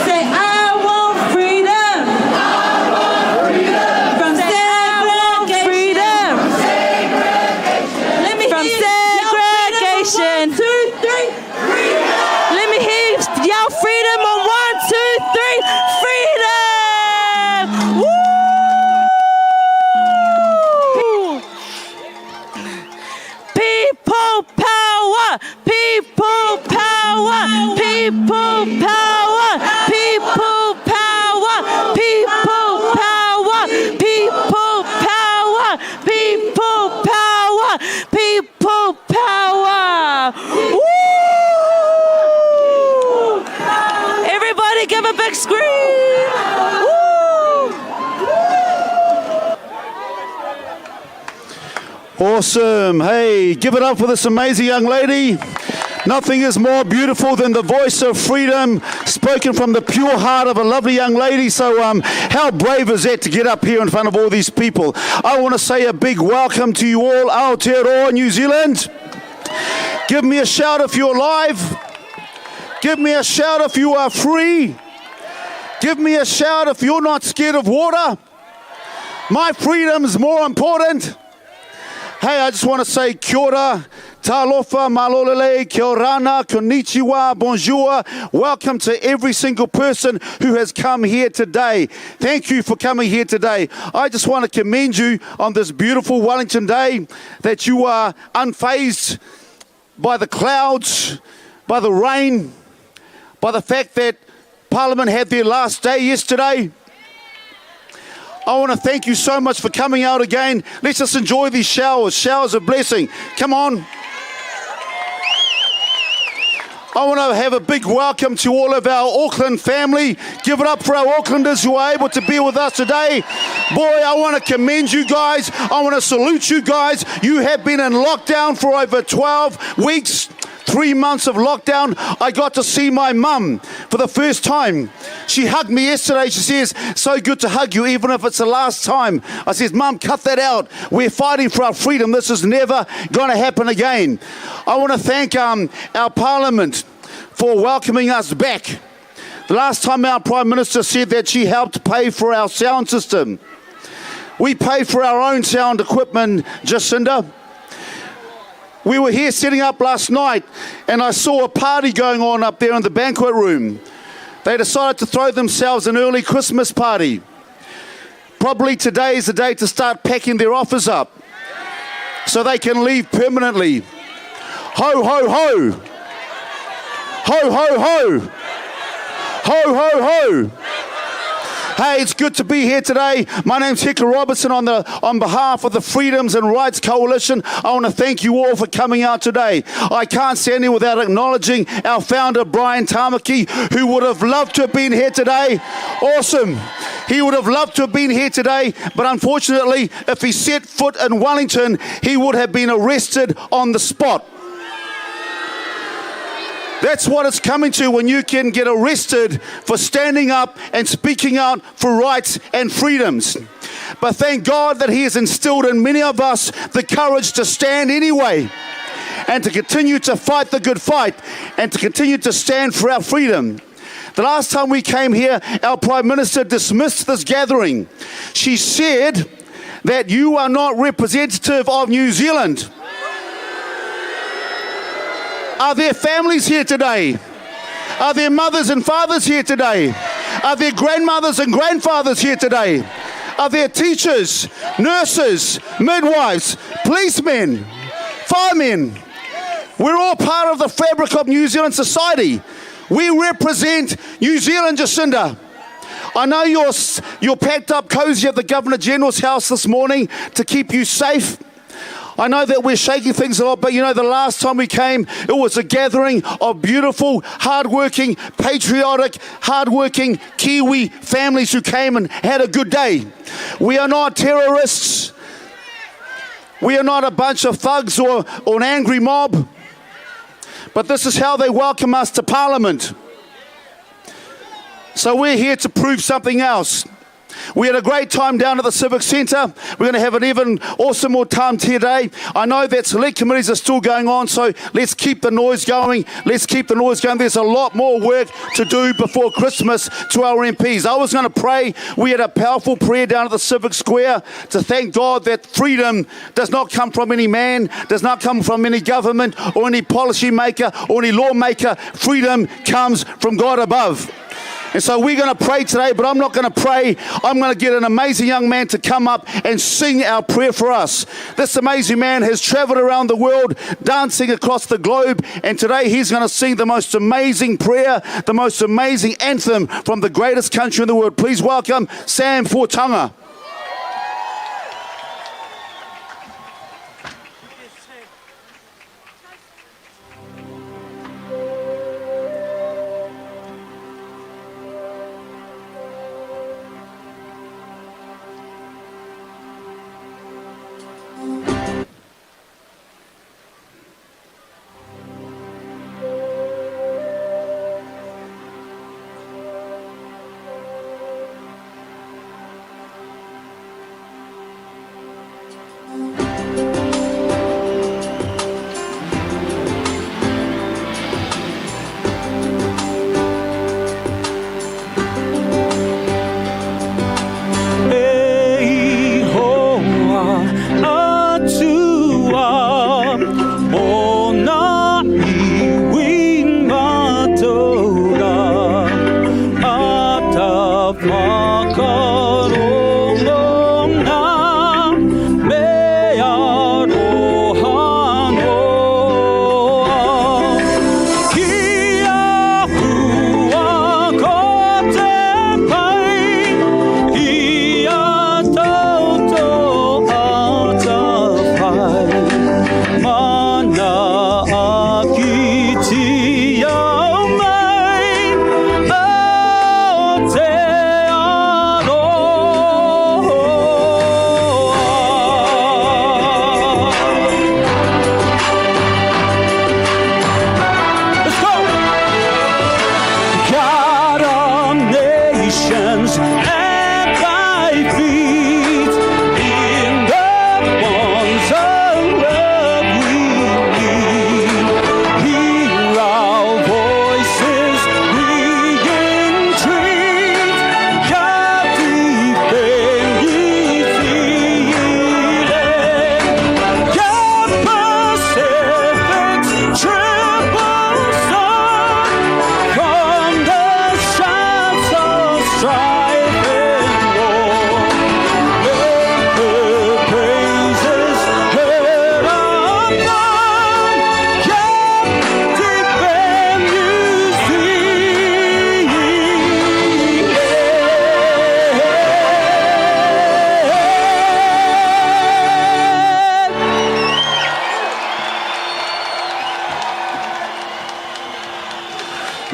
Say, I want freedom. From segregation. Let me hear segregation. 1, 2, 3. Let me hear you yell freedom on 1, 2, 3. Freedom! Woo! People power! People power! People power! People power! People power! People power! People power! People power! Woo! Everybody give a big scream! Woo! Awesome. Hey, give it up for this amazing young lady. Nothing is more beautiful than the voice of freedom spoken from the pure heart of a lovely young lady. So how brave is that to get up here in front of all these people? I want to say a big welcome to you all. Aotearoa, New Zealand. Give me a shout if you're alive. Give me a shout if you are free. Give me a shout if you're not scared of water. My freedom is more important. Hey, I just want to say kia ora, talofa, malolele, kia orana, konnichiwa, bonjour. Welcome to every single person who has come here today. Thank you for coming here today. I just want to commend you on this beautiful Wellington day that you are unfazed by the clouds, by the rain, by the fact that Parliament had their last day yesterday. I want to thank you so much for coming out again. Let's just enjoy these showers. Showers of blessing. Come on. I want to have a big welcome to all of our Auckland family. Give it up for our Aucklanders who are able to be with us today. Boy, I want to commend you guys. I want to salute you guys. You have been in lockdown for over 12 weeks. 3 months of lockdown. I got to see my mum for the first time. She hugged me yesterday. She says, so good to hug you, even if it's the last time. I says, Mum, cut that out. We're fighting for our freedom. This is never going to happen again. I want to thank our Parliament for welcoming us back. The last time our Prime Minister said that she helped pay for our sound system. We pay for our own sound equipment, Jacinda. We were here setting up last night and I saw a party going on up there in the banquet room. They decided to throw themselves an early Christmas party. Probably today is the day to start packing their offers up so they can leave permanently. Ho, ho, ho. Ho, ho, ho. Ho, ho, ho. Hey, it's good to be here today. My name's Hector Robertson on behalf of the Freedoms and Rights Coalition. I want to thank you all for coming out today. I can't stand here without acknowledging our founder, Brian Tamaki, who would have loved to have been here today. Awesome. He would have loved to have been here today, but unfortunately, if he set foot in Wellington, he would have been arrested on the spot. That's what it's coming to when you can get arrested for standing up and speaking out for rights and freedoms. But thank God that He has instilled in many of us the courage to stand anyway and to continue to fight the good fight and to continue to stand for our freedom. The last time we came here, our Prime Minister dismissed this gathering. She said that you are not representative of New Zealand. Are there families here today? Are there mothers and fathers here today? Are there grandmothers and grandfathers here today? Are there teachers, nurses, midwives, policemen, firemen? We're all part of the fabric of New Zealand society. We represent New Zealand, Jacinda. I know you're packed up cozy at the Governor-General's house this morning to keep you safe. I know that we're shaking things a lot, but you know, the last time we came, it was a gathering of beautiful, hardworking, patriotic, hardworking Kiwi families who came and had a good day. We are not terrorists. We are not a bunch of thugs or an angry mob. But this is how they welcome us to Parliament. So we're here to prove something else. We had a great time down at the Civic Centre. We're going to have an even awesome more time today. I know that select committees are still going on, so let's keep the noise going. Let's keep the noise going. There's a lot more work to do before Christmas to our MPs. I was going to pray. We had a powerful prayer down at the Civic Square to thank God that freedom does not come from any man, does not come from any government or any policy maker or any lawmaker. Freedom comes from God above. And so we're going to pray today, but I'm not going to pray. I'm going to get an amazing young man to come up and sing our prayer for us. This amazing man has traveled around the world, dancing across the globe, and today he's going to sing the most amazing prayer, the most amazing anthem from the greatest country in the world. Please welcome Sam Fortanga.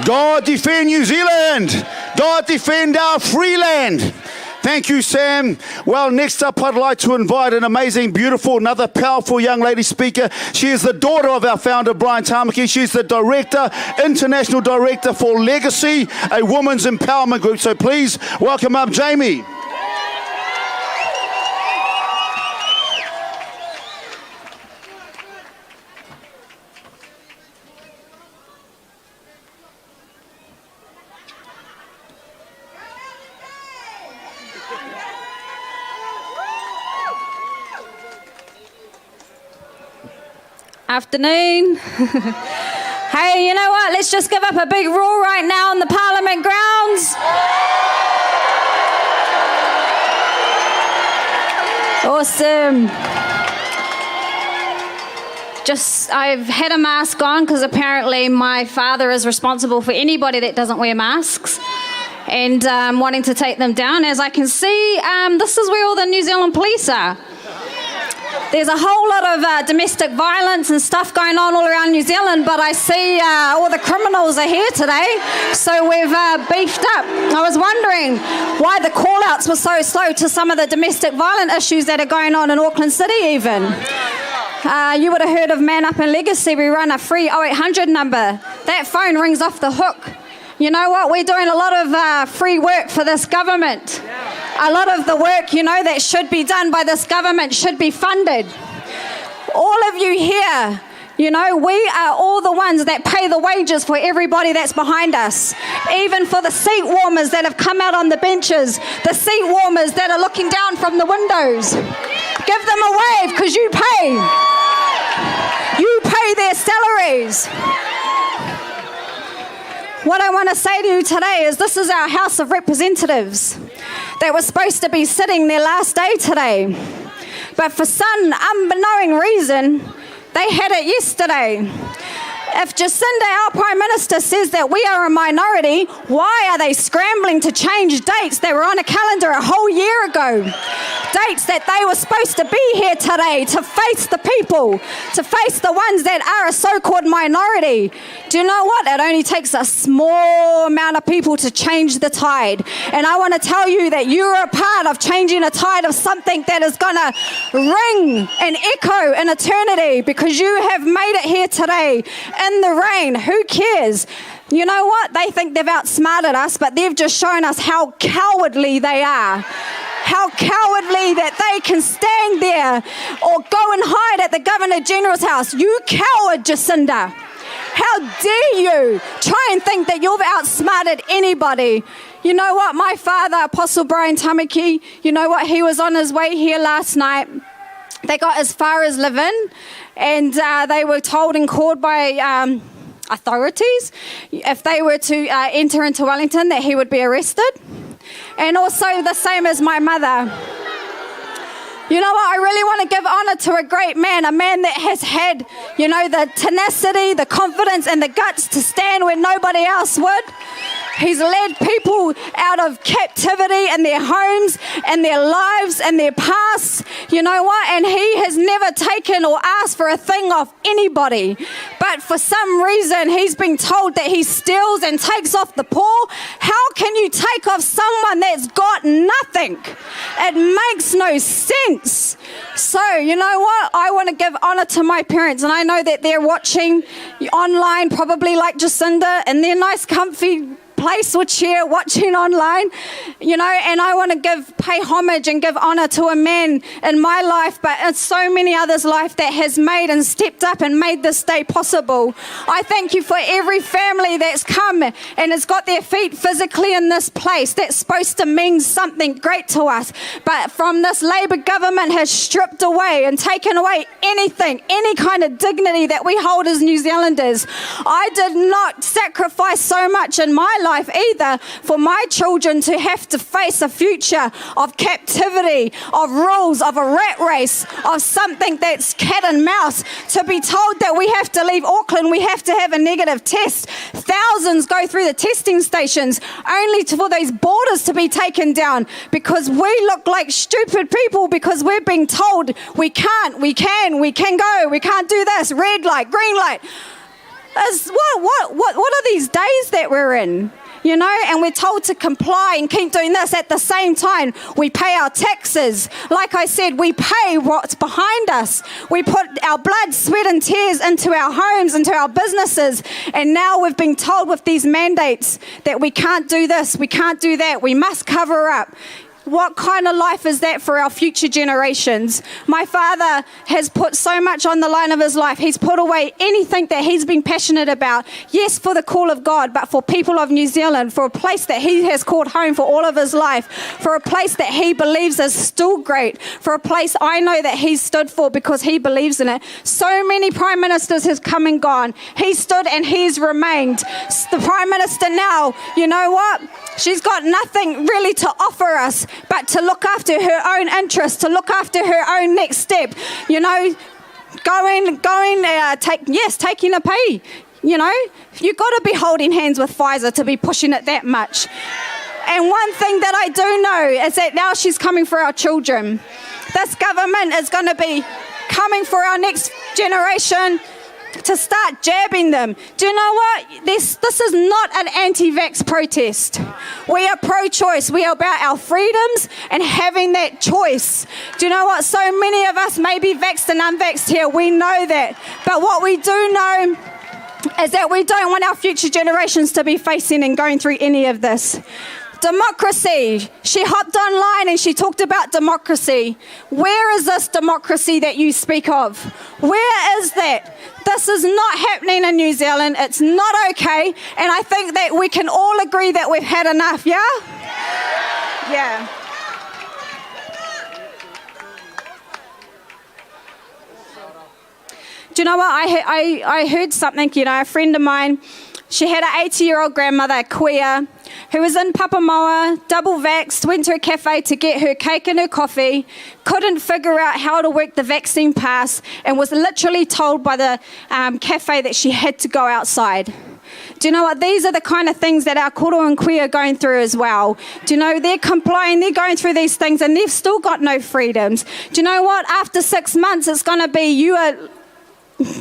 God defend New Zealand. God defend our free land. Thank you, Sam. Well, next up, I'd like to invite an amazing, beautiful, another powerful young lady speaker. She is the daughter of our founder, Brian Tamaki. She's the director, international director for Legacy, a women's empowerment group. So please welcome up Jamie. Afternoon. Hey, you know what? Let's just give up a big roar right now on the Parliament grounds. Awesome. I've had a mask on because apparently my father is responsible for anybody that doesn't wear masks and wanting to take them down. As I can see, this is where all the New Zealand police are. There's a whole lot of domestic violence and stuff going on all around New Zealand, but I see all the criminals are here today, so we've beefed up. I was wondering why the call-outs were so slow to some of the domestic violent issues that are going on in Auckland City even. You would have heard of Man Up in Legacy. We run a free 0800 number. That phone rings off the hook. You know what? We're doing a lot of free work for this government. A lot of the work, that should be done by this government should be funded. All of you here, we are all the ones that pay the wages for everybody that's behind us. Even for the seat warmers that have come out on the benches, the seat warmers that are looking down from the windows. Give them a wave because you pay. You pay their salaries. What I want to say to you today is this is our House of Representatives that were supposed to be sitting their last day today. But for some unbeknown reason, they had it yesterday. If Jacinda, our Prime Minister, says that we are a minority, why are they scrambling to change dates that were on a calendar a whole year ago? Dates that they were supposed to be here today to face the people, to face the ones that are a so-called minority. Do you know what? It only takes a small amount of people to change the tide. And I want to tell you that you're a part of changing a tide of something that is going to ring and echo in eternity because you have made it here today in the rain. Who cares? You know what? They think they've outsmarted us, but they've just shown us how cowardly they are. How cowardly that they can stand there or go and hide at the Governor General's house. You coward, Jacinda. How dare you try and think that you've outsmarted anybody? You know what? My father, Apostle Brian Tamaki, you know what? He was on his way here last night. They got as far as Levin, and they were told and called by authorities if they were to enter into Wellington that he would be arrested. And also the same as my mother. You know what? I really want to give honour to a great man, a man that has had, the tenacity, the confidence and the guts to stand where nobody else would. He's led people out of captivity in their homes and their lives and their past. You know what? And he has never taken or asked for a thing off anybody. But for some reason, he's been told that he steals and takes off the poor. How can you take off someone that's got nothing? It makes no sense. So, you know what? I want to give honour to my parents, and I know that they're watching online, probably like Jacinda, in their nice, comfy place or chair watching online, and I want to pay homage and give honour to a man in my life, but in so many others' life that has made and stepped up and made this day possible. I thank you for every family that's come and has got their feet physically in this place. That's supposed to mean something great to us, but from this Labour government has stripped away and taken away anything, any kind of dignity that we hold as New Zealanders. I did not sacrifice so much in my life either for my children to have to face a future of captivity, of rules, of a rat race, of something that's cat and mouse, to be told that we have to leave Auckland, we have to have a negative test. Thousands go through the testing stations only for those borders to be taken down because we look like stupid people because we're being told we can't, we can go, we can't do this, red light, green light. What are these days that we're in? You know, and we're told to comply and keep doing this. At the same time, we pay our taxes. Like I said, we pay what's behind us. We put our blood, sweat and tears into our homes, into our businesses. And now we've been told with these mandates that we can't do this, we can't do that, we must cover up. What kind of life is that for our future generations? My father has put so much on the line of his life. He's put away anything that he's been passionate about. Yes, for the call of God, but for people of New Zealand, for a place that he has called home for all of his life, for a place that he believes is still great, for a place I know that he's stood for because he believes in it. So many prime ministers has come and gone. He stood and he's remained. The prime minister now, you know what? She's got nothing really to offer us but to look after her own interests, to look after her own next step. You know, taking a pay. You know, you've got to be holding hands with Pfizer to be pushing it that much. And one thing that I do know is that now she's coming for our children. This government is going to be coming for our next generation to start jabbing them. Do you know what? This is not an anti-vax protest. We are pro-choice. We are about our freedoms and having that choice. Do you know what? So many of us may be vaxxed and unvaxxed here. We know that. But what we do know is that we don't want our future generations to be facing and going through any of this. Democracy. She hopped online and she talked about democracy. Where is this democracy that you speak of? Where is that? This is not happening in New Zealand. It's not okay. And I think that we can all agree that we've had enough, yeah? Yeah. Do you know what? I heard something, you know, a friend of mine, she had an 80-year-old grandmother, queer, who was in Papamoa, double vaxxed, went to a cafe to get her cake and her coffee, couldn't figure out how to work the vaccine pass, and was literally told by the cafe that she had to go outside. Do you know what? These are the kind of things that our koro and queer are going through as well. Do you know, they're complying, they're going through these things, and they've still got no freedoms. Do you know what? After 6 months, it's going to be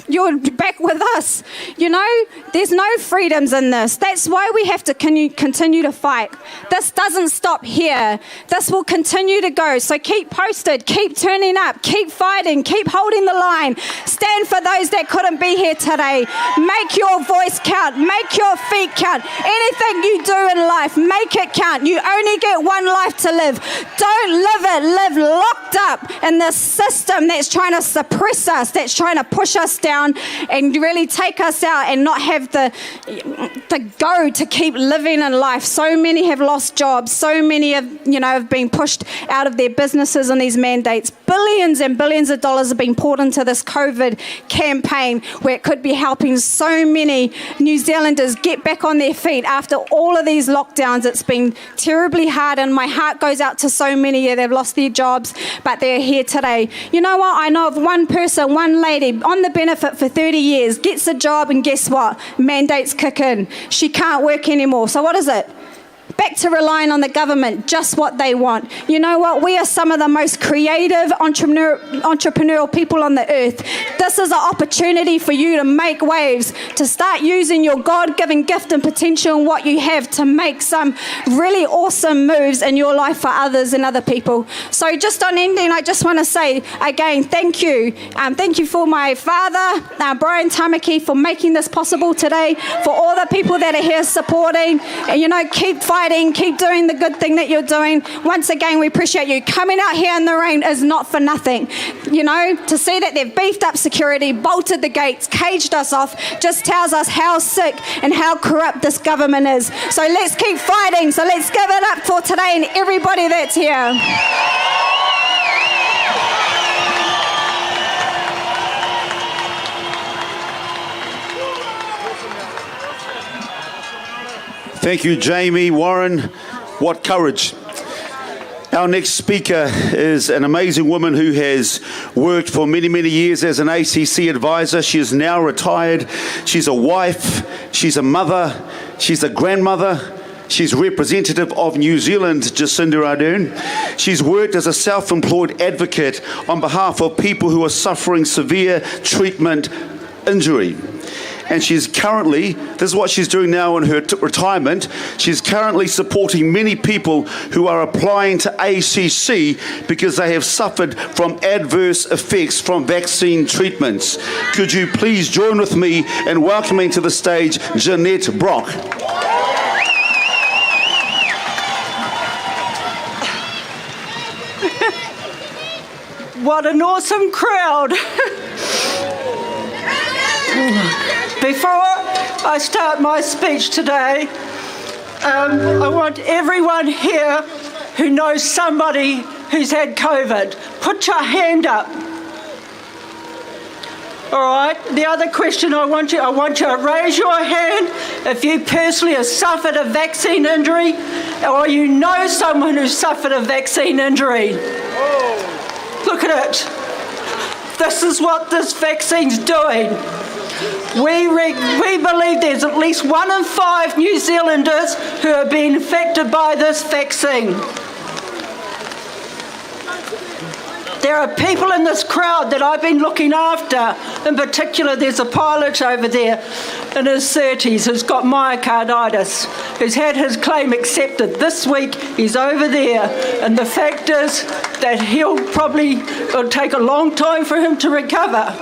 you're back with us. You know, there's no freedoms in this. That's why we have to continue to fight. This doesn't stop here. This will continue to go. So keep posted, keep turning up, keep fighting, keep holding the line. Stand for those that couldn't be here today. Make your voice count. Make your feet count. Anything you do in life, make it count. You only get one life to live. Don't live locked up in this system that's trying to suppress us, that's trying to push us down and really take us out and not have the go to keep living in life. So many have lost jobs. So many have been pushed out of their businesses in these mandates. Billions and billions of dollars have been poured into this COVID campaign where it could be helping so many New Zealanders get back on their feet after all of these lockdowns. It's been terribly hard, and my heart goes out to so many. They've lost their jobs, but they're here today. You know what? I know of one person, one lady on the benefit for 30 years, gets a job, and guess what? Mandates kick in. She can't work anymore. So what is it? Back to relying on the government, just what they want. You know what? We are some of the most creative entrepreneurial people on the earth. This is an opportunity for you to make waves, to start using your God-given gift and potential and what you have to make some really awesome moves in your life for others and other people. So just on ending, I just want to say again, thank you. Thank you for my father, Brian Tamaki, for making this possible today, for all the people that are here supporting, and keep fighting, keep doing the good thing that you're doing. Once again, we appreciate you. Coming out here in the rain is not for nothing. To see that they've beefed up security, bolted the gates, caged us off, just tells us how sick and how corrupt this government is. So let's keep fighting. So let's give it up for today and everybody that's here. Thank you, Jamie, Warren. What courage. Our next speaker is an amazing woman who has worked for many, many years as an ACC advisor. She is now retired. She's a wife. She's a mother. She's a grandmother. She's representative of New Zealand, Jacinda Ardern. She's worked as a self-employed advocate on behalf of people who are suffering severe treatment injury. and she's currently, this is what she's doing now in her retirement, she's currently supporting many people who are applying to ACC because they have suffered from adverse effects from vaccine treatments. Could you please join with me in welcoming to the stage Jeanette Brock. What an awesome crowd. Before I start my speech today, I want everyone here who knows somebody who's had COVID, put your hand up. All right, the other question I want you to raise your hand if you personally have suffered a vaccine injury or you know someone who's suffered a vaccine injury. Look at it. This is what this vaccine's doing. We believe there's at least 1 in 5 New Zealanders who have been infected by this vaccine. There are people in this crowd that I've been looking after. In particular, there's a pilot over there in his 30s who's got myocarditis, who's had his claim accepted. This week, he's over there. And the fact is that it'll take a long time for him to recover.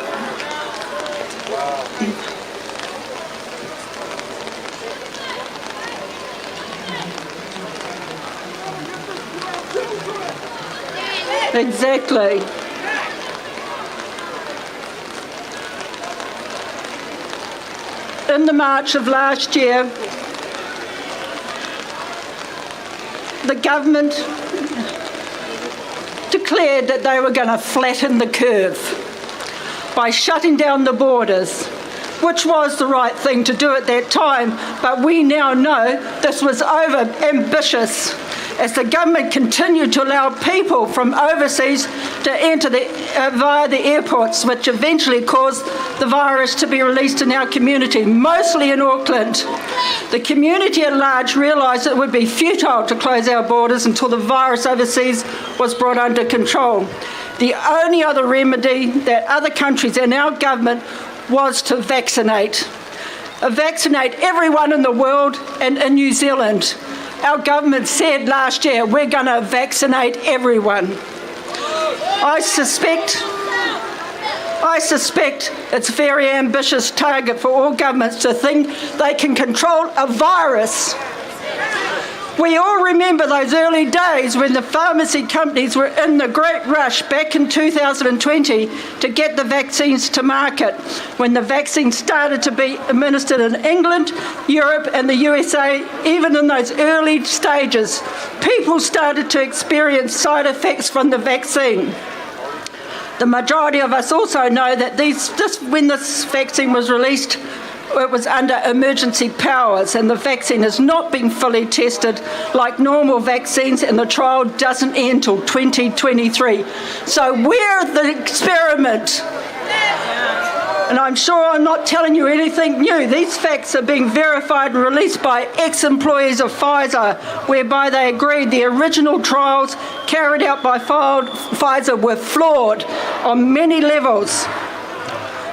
Exactly. In the March of last year, the government declared that they were going to flatten the curve by shutting down the borders, which was the right thing to do at that time, but we now know this was over-ambitious as the government continued to allow people from overseas to enter via the airports, which eventually caused the virus to be released in our community, mostly in Auckland. The community at large realised it would be futile to close our borders until the virus overseas was brought under control. The only other remedy that other countries and our government was to vaccinate. Vaccinate everyone in the world and in New Zealand. Our government said last year, we're going to vaccinate everyone. I suspect it's a very ambitious target for all governments to think they can control a virus. We all remember those early days when the pharmacy companies were in the great rush back in 2020 to get the vaccines to market, when the vaccines started to be administered in England, Europe and the USA. Even in those early stages, people started to experience side effects from the vaccine. The majority of us also know that when this vaccine was released, it was under emergency powers, and the vaccine has not been fully tested like normal vaccines, and the trial doesn't end till 2023. So we're the experiment. And I'm sure I'm not telling you anything new. These facts are being verified and released by ex-employees of Pfizer, whereby they agreed the original trials carried out by Pfizer were flawed on many levels.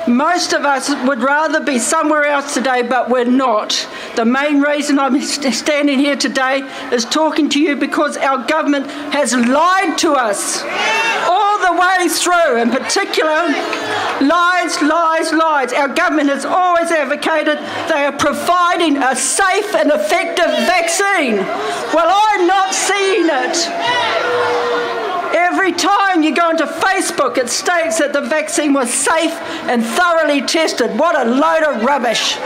Most of us would rather be somewhere else today, but we're not. The main reason I'm standing here today is talking to you because our government has lied to us all the way through. In particular, lies, lies, lies. Our government has always advocated they are providing a safe and effective vaccine. Well, I'm not seeing it. Every time you go into Facebook, it states that the vaccine was safe and thoroughly tested. What a load of rubbish.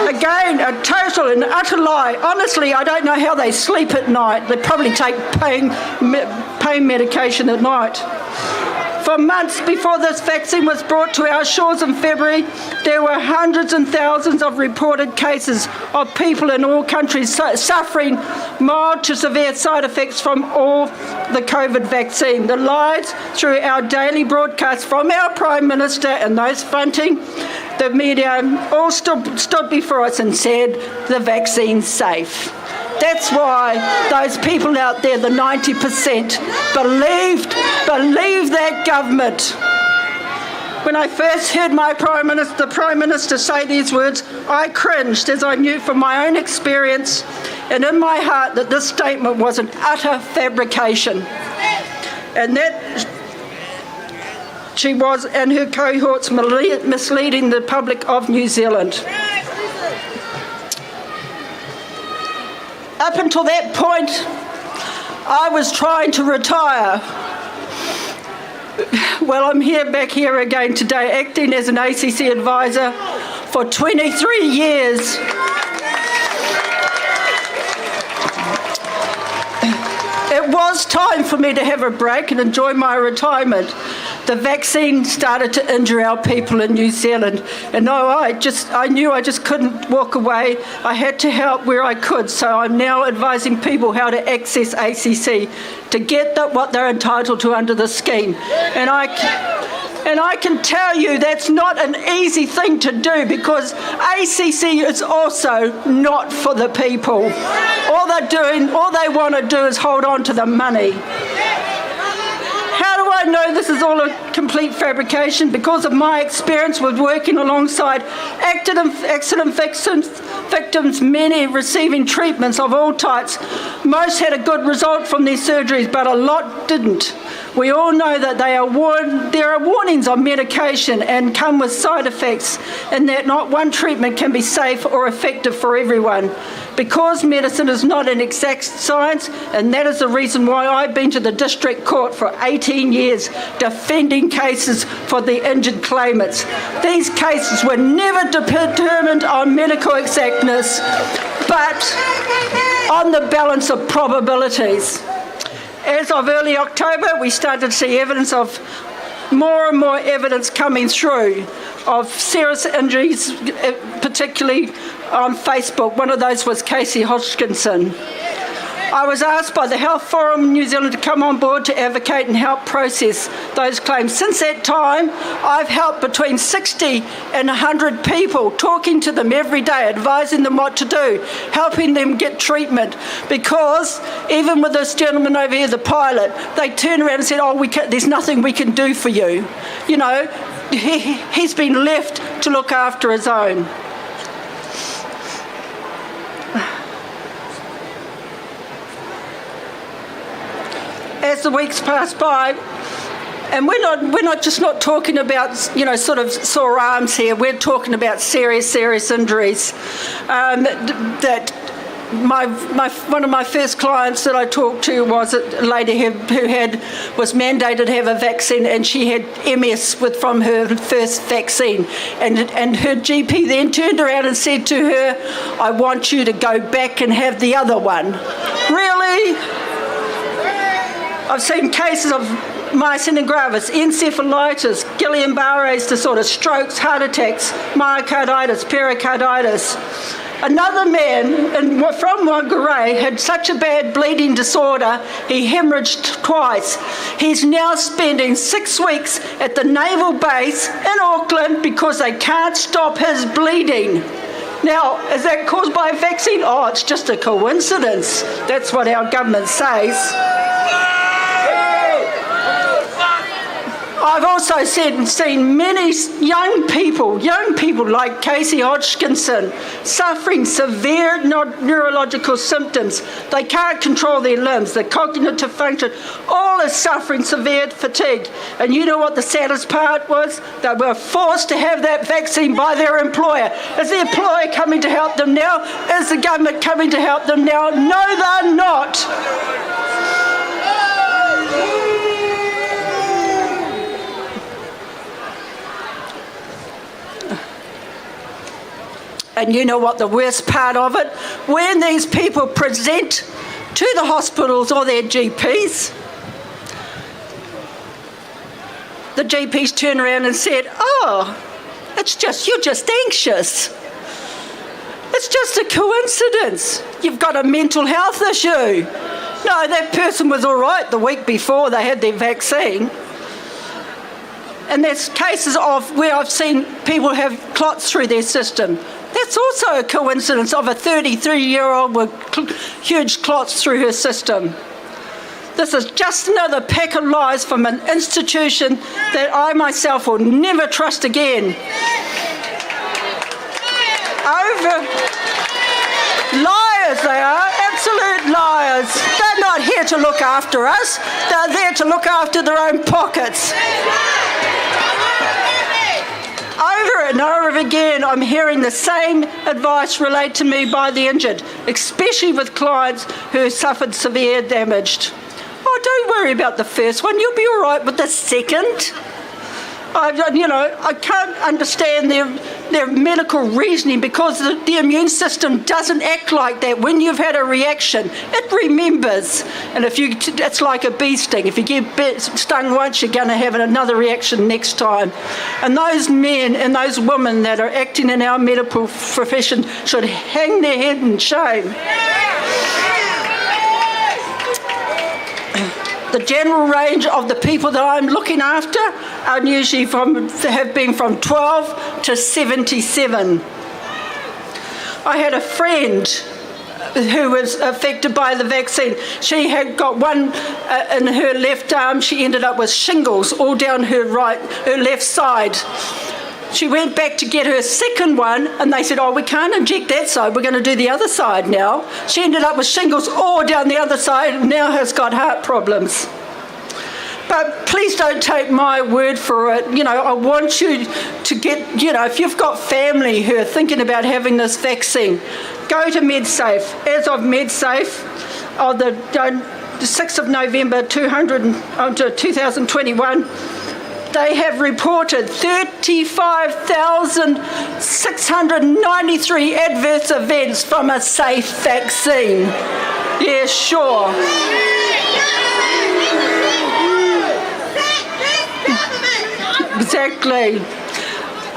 Again, a total and utter lie. Honestly, I don't know how they sleep at night. They probably take pain medication at night. For months before this vaccine was brought to our shores in February, there were hundreds and thousands of reported cases of people in all countries suffering mild to severe side effects from all the COVID vaccine. The lies through our daily broadcasts from our Prime Minister and those fronting the media all stood before us and said the vaccine's safe. That's why those people out there, the 90%, believe that government. When I first heard the Prime Minister say these words, I cringed, as I knew from my own experience and in my heart that this statement was an utter fabrication, and that she was and her cohorts misleading the public of New Zealand. Up until that point, I was trying to retire. Well, I'm back here again today, acting as an ACC advisor for 23 years. It was time for me to have a break and enjoy my retirement. The vaccine started to injure our people in New Zealand, and I knew I just couldn't walk away. I had to help where I could, so I'm now advising people how to access ACC to get what they're entitled to under the scheme. And I can tell you that's not an easy thing to do, because ACC is also not for the people. All they want to do is hold on to the money. How do I know this is all a complete fabrication? Because of my experience with working alongside accident victims, many receiving treatments of all types. Most had a good result from their surgeries, but a lot didn't. We all know that there are warnings on medication and come with side effects, and that not one treatment can be safe or effective for everyone. Because medicine is not an exact science, and that is the reason why I've been to the district court for 18 years defending cases for the injured claimants. These cases were never determined on medical exactness, but on the balance of probabilities. As of early October, we started to see evidence of more and more evidence coming through of serious injuries, particularly on Facebook. One of those was Kaha Whanau. I was asked by the Health Forum New Zealand to come on board to advocate and help process those claims. Since that time, I've helped between 60 and 100 people, talking to them every day, advising them what to do, helping them get treatment. Because even with this gentleman over here, the pilot, they turned around and said, there's nothing we can do for you. You know, he's been left to look after his own. As the weeks pass by, and we're not just talking about, sort of sore arms here. We're talking about serious injuries. That one of my first clients that I talked to was a lady who was mandated to have a vaccine, and she had MS from her first vaccine, and her GP then turned around and said to her, "I want you to go back and have the other one." Really? I've seen cases of myasthenia gravis, encephalitis, Guillain-Barré's disorder, strokes, heart attacks, myocarditis, pericarditis. Another man from Whangarei had such a bad bleeding disorder, he hemorrhaged twice. He's now spending 6 weeks at the naval base in Auckland because they can't stop his bleeding. Now, is that caused by a vaccine? Oh, it's just a coincidence. That's what our government says. I've also seen many young people like Kaha Whanau suffering severe neurological symptoms. They can't control their limbs, their cognitive function, all is suffering severe fatigue. And you know what the saddest part was? They were forced to have that vaccine by their employer. Is the employer coming to help them now? Is the government coming to help them now? No, they're not. And you know what the worst part of it? When these people present to the hospitals or their GPs, the GPs turn around and said, "Oh, you're just anxious. It's just a coincidence. You've got a mental health issue." No, that person was all right the week before they had their vaccine. And there's cases of where I've seen people have clots through their system. That's also a coincidence of a 33-year-old with huge clots through her system. This is just another pack of lies from an institution that I myself will never trust again. Liars they are, absolute liars. They're not here to look after us, they're there to look after their own pockets. Over and over again, I'm hearing the same advice relayed to me by the injured, especially with clients who suffered severe damage. Oh, don't worry about the first one, you'll be all right with the second. I can't understand their medical reasoning, because the immune system doesn't act like that. When you've had a reaction, it remembers. And it's like a bee sting. If you get stung once, you're going to have another reaction next time. And those men and those women that are acting in our medical profession should hang their head in shame. The general range of the people that I'm looking after are usually have been from 12 to 77. I had a friend who was affected by the vaccine. She had got one in her left arm. She ended up with shingles all down her left side. She went back to get her second one, and they said, oh, we can't inject that side, we're going to do the other side now. She ended up with shingles all down the other side, and now has got heart problems. But please don't take my word for it. I want you to get, if you've got family who are thinking about having this vaccine, go to MedSafe. As of MedSafe, on the 6th of November 2021, they have reported 35,693 adverse events from a safe vaccine. Yeah, sure. Exactly.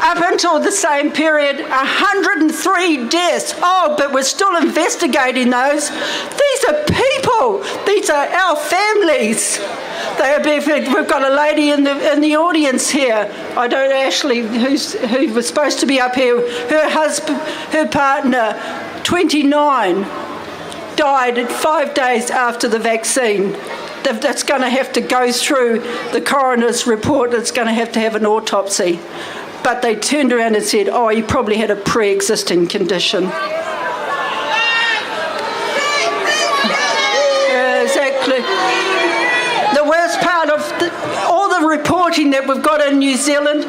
Up until the same period, 103 deaths. Oh, but we're still investigating those. These are people. These are our families. We've got a lady in the audience here. I don't actually, who was supposed to be up here. Her husband, her partner, 29, died 5 days after the vaccine. That's going to have to go through the coroner's report. It's going to have an autopsy. But they turned around and said, oh, he probably had a pre-existing condition. Exactly. The worst part of all the reporting that we've got in New Zealand,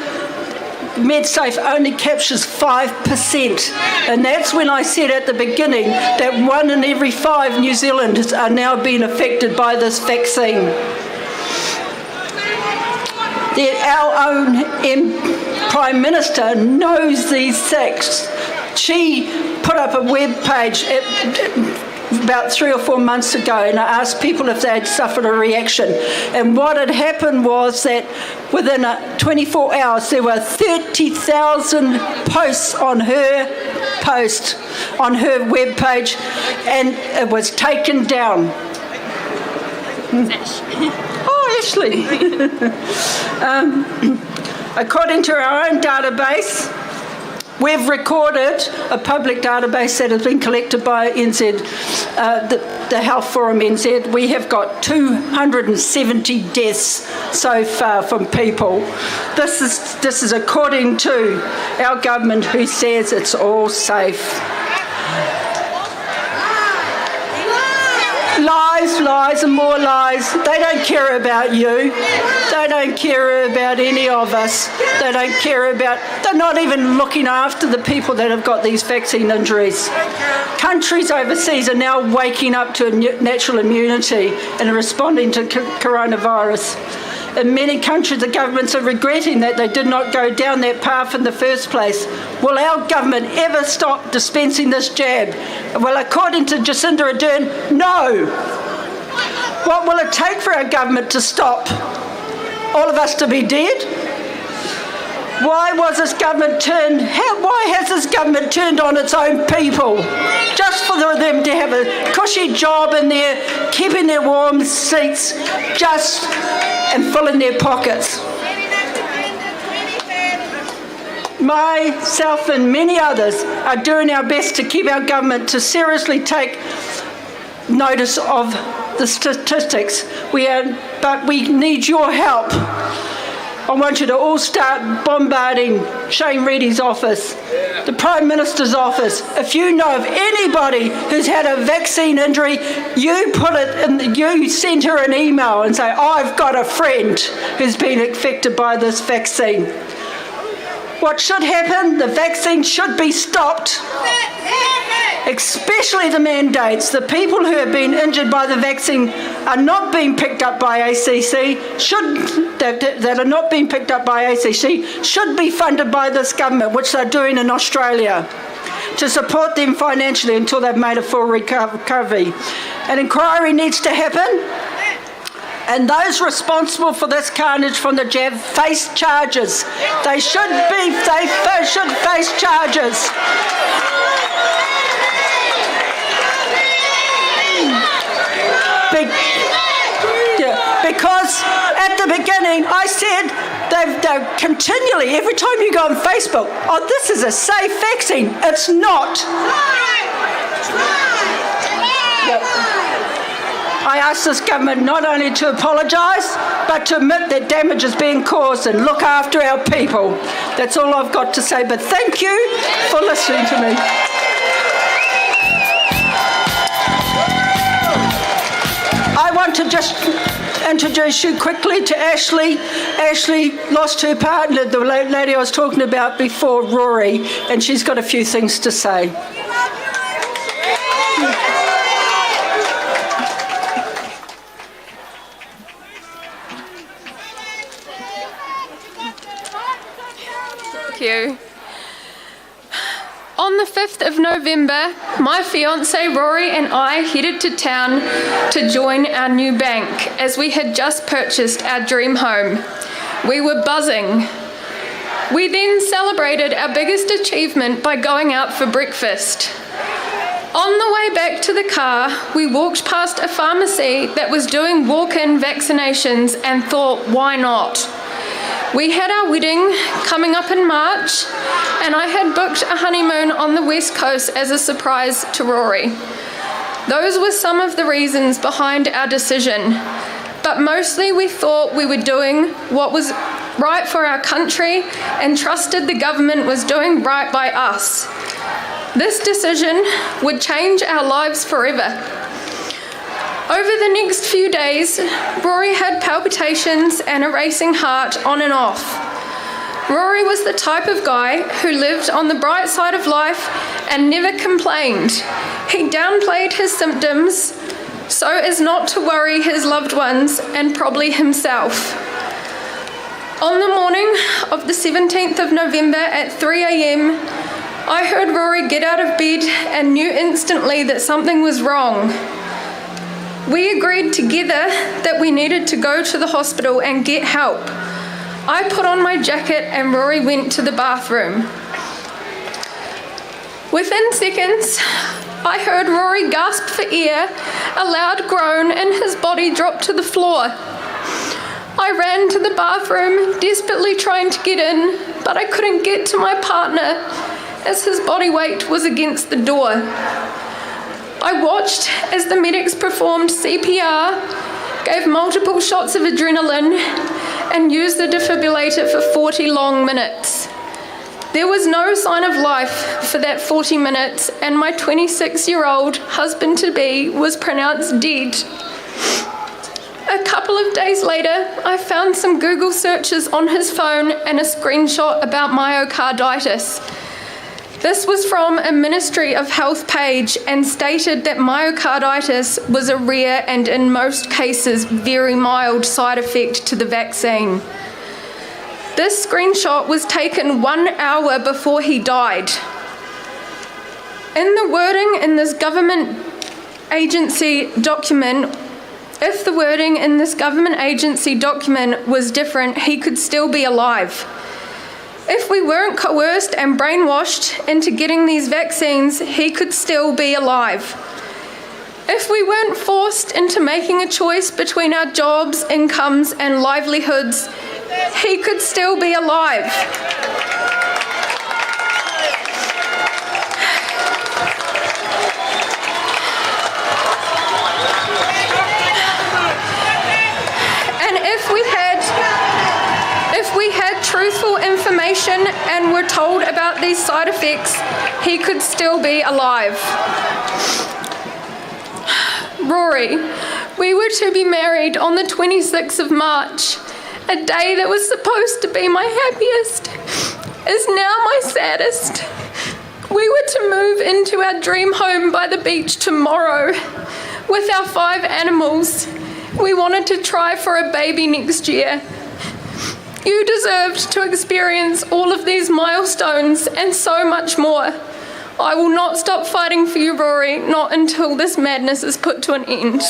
MedSafe only captures 5%. And that's when I said at the beginning that 1 in every 5 New Zealanders are now being affected by this vaccine. Our own Prime Minister knows these facts. She put up a web page about 3 or 4 months ago, and I asked people if they'd suffered a reaction. And what had happened was that within 24 hours there were 30,000 posts on her web page, and it was taken down. Oh, Ashley. According to our own database, we've recorded a public database that has been collected by NZ, the Health Forum NZ. We have got 270 deaths so far from people. This is according to our government, who says it's all safe. Lies and more lies. They don't care about you. They don't care about any of us. They're not even looking after the people that have got these vaccine injuries. Countries overseas are now waking up to natural immunity and are responding to coronavirus. In many countries, the governments are regretting that they did not go down that path in the first place. Will our government ever stop dispensing this jab? Well, according to Jacinda Ardern, no. What will it take for our government to stop? All of us to be dead? Why has this government turned on its own people? Just for them to have a cushy job in there, keeping their warm seats, and filling their pockets. Myself and many others are doing our best to keep our government to seriously take notice of the statistics, but we need your help. I want you to all start bombarding Shane Reddy's office, the Prime Minister's office. If you know of anybody who's had a vaccine injury, you send her an email and say, I've got a friend who's been affected by this vaccine. What should happen? The vaccine should be stopped, especially the mandates. The people who have been injured by the vaccine are not being picked up by ACC, that are not being picked up by ACC, should be funded by this government, which they're doing in Australia, to support them financially until they've made a full recovery. An inquiry needs to happen, and those responsible for this carnage from the jab face charges. They should face charges. Because at the beginning I said they're continually, every time you go on Facebook, oh, this is a safe vaccine. It's not. I ask this government not only to apologise, but to admit that damage is being caused and look after our people. That's all I've got to say, but thank you for listening to me. I want to just introduce you quickly to Ashley. Ashley lost her partner, the lady I was talking about before, Rory, and she's got a few things to say. Thank you. On the 5th of November, my fiancé Rory and I headed to town to join our new bank as we had just purchased our dream home. We were buzzing. We then celebrated our biggest achievement by going out for breakfast. On the way back to the car, we walked past a pharmacy that was doing walk-in vaccinations and thought, why not? We had our wedding coming up in March, and I had booked a honeymoon on the West Coast as a surprise to Rory. Those were some of the reasons behind our decision, but mostly we thought we were doing what was right for our country and trusted the government was doing right by us. This decision would change our lives forever. Over the next few days, Rory had palpitations and a racing heart on and off. Rory was the type of guy who lived on the bright side of life and never complained. He downplayed his symptoms so as not to worry his loved ones and probably himself. On the morning of the 17th of November at 3 a.m, I heard Rory get out of bed and knew instantly that something was wrong. We agreed together that we needed to go to the hospital and get help. I put on my jacket and Rory went to the bathroom. Within seconds, I heard Rory gasp for air, a loud groan, and his body dropped to the floor. I ran to the bathroom, desperately trying to get in, but I couldn't get to my partner as his body weight was against the door. I watched as the medics performed CPR, gave multiple shots of adrenaline, and used the defibrillator for 40 long minutes. There was no sign of life for that 40 minutes, and my 26-year-old husband-to-be was pronounced dead. A couple of days later, I found some Google searches on his phone and a screenshot about myocarditis. This was from a Ministry of Health page and stated that myocarditis was a rare and in most cases very mild side effect to the vaccine. This screenshot was taken 1 hour before he died. In the wording in this government agency document, if the wording in this government agency document was different, he could still be alive. If we weren't coerced and brainwashed into getting these vaccines, he could still be alive. If we weren't forced into making a choice between our jobs, incomes, and livelihoods, he could still be alive. truthful information and were told about these side effects, he could still be alive. Rory, we were to be married on the 26th of March. A day that was supposed to be my happiest is now my saddest. We were to move into our dream home by the beach tomorrow with our 5 animals. We wanted to try for a baby next year. You deserved to experience all of these milestones and so much more. I will not stop fighting for you, Rory, not until this madness is put to an end.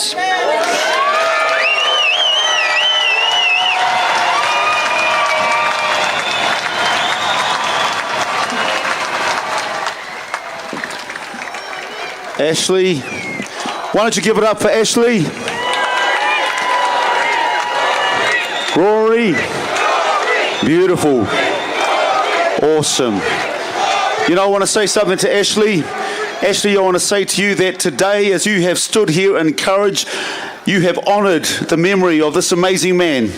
Ashley, why don't you give it up for Ashley? Rory, beautiful, awesome. You know, I want to say something to Ashley. Ashley, I want to say to you that today, as you have stood here in courage, you have honoured the memory of this amazing man.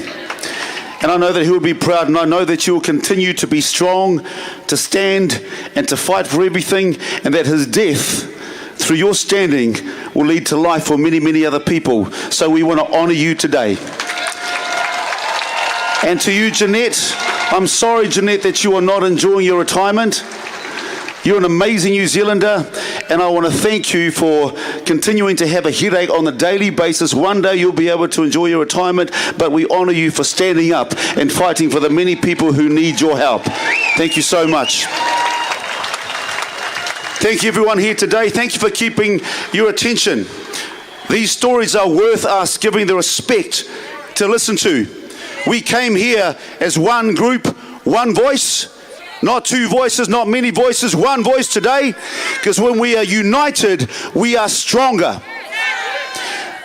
And I know that he will be proud, and I know that you will continue to be strong, to stand and to fight for everything, and that his death, through your standing, will lead to life for many, many other people. So we want to honour you today. And to you, Jeanette, I'm sorry, Jeanette, that you are not enjoying your retirement. You're an amazing New Zealander, and I want to thank you for continuing to have a headache on a daily basis. One day you'll be able to enjoy your retirement, but we honour you for standing up and fighting for the many people who need your help. Thank you so much. Thank you, everyone here today. Thank you for keeping your attention. These stories are worth us giving the respect to listen to. We came here as one group, one voice, not 2 voices, not many voices, one voice today, because when we are united, we are stronger.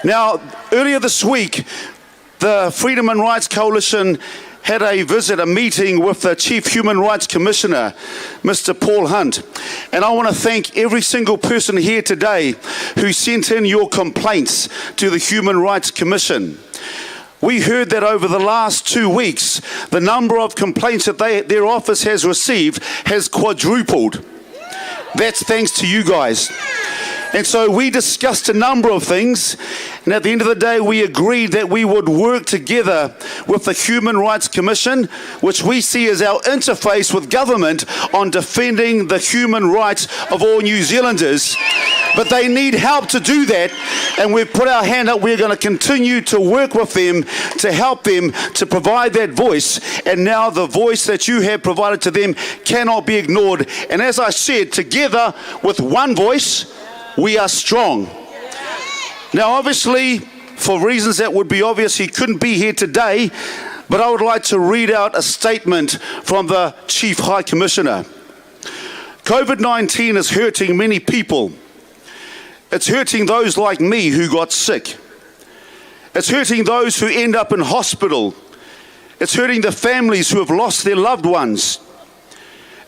Now, earlier this week, the Freedom and Rights Coalition had a meeting with the Chief Human Rights Commissioner, Mr. Paul Hunt. And I want to thank every single person here today who sent in your complaints to the Human Rights Commission. We heard that over the last 2 weeks, the number of complaints that their office has received has quadrupled. That's thanks to you guys. And so we discussed a number of things, and at the end of the day, we agreed that we would work together with the Human Rights Commission, which we see as our interface with government on defending the human rights of all New Zealanders. But they need help to do that, and we've put our hand up. We're going to continue to work with them to help them to provide that voice. And now the voice that you have provided to them cannot be ignored. And as I said, together with one voice, we are strong. Now, obviously, for reasons that would be obvious, he couldn't be here today, but I would like to read out a statement from the Chief High Commissioner. COVID-19 is hurting many people. It's hurting those like me who got sick. It's hurting those who end up in hospital. It's hurting the families who have lost their loved ones.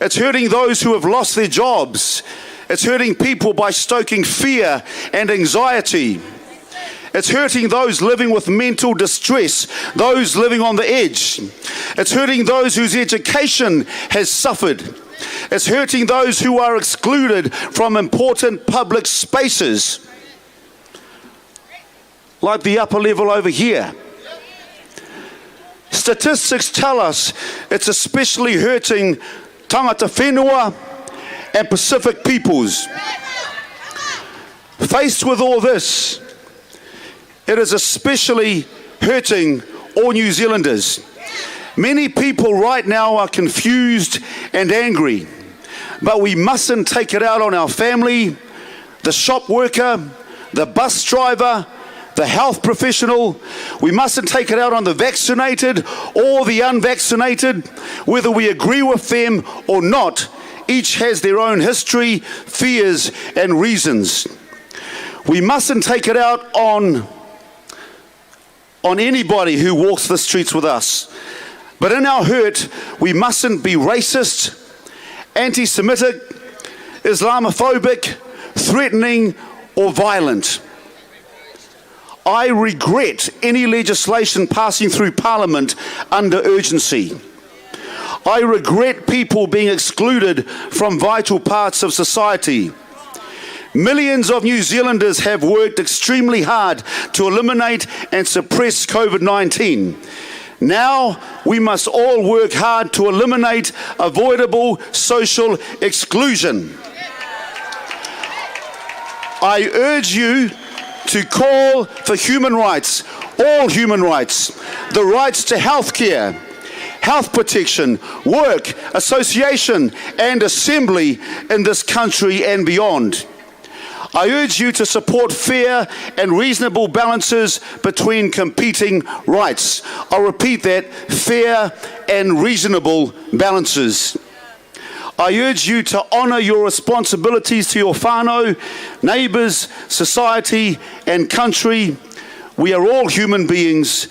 It's hurting those who have lost their jobs. It's hurting people by stoking fear and anxiety. It's hurting those living with mental distress, those living on the edge. It's hurting those whose education has suffered. It's hurting those who are excluded from important public spaces, like the upper level over here. Statistics tell us it's especially hurting tangata whenua and Pacific peoples. Faced with all this, it is especially hurting all New Zealanders. Many people right now are confused and angry, but we mustn't take it out on our family, the shop worker, the bus driver, the health professional. We mustn't take it out on the vaccinated or the unvaccinated. Whether we agree with them or not, each has their own history, fears, and reasons. We mustn't take it out on anybody who walks the streets with us. But in our hurt, we mustn't be racist, anti-Semitic, Islamophobic, threatening, or violent. I regret any legislation passing through Parliament under urgency. I regret people being excluded from vital parts of society. Millions of New Zealanders have worked extremely hard to eliminate and suppress COVID-19. Now we must all work hard to eliminate avoidable social exclusion. I urge you to call for human rights, all human rights, the rights to healthcare, health protection, work, association and assembly in this country and beyond. I urge you to support fair and reasonable balances between competing rights. I'll repeat that, fair and reasonable balances. I urge you to honour your responsibilities to your whānau, neighbours, society and country. We are all human beings,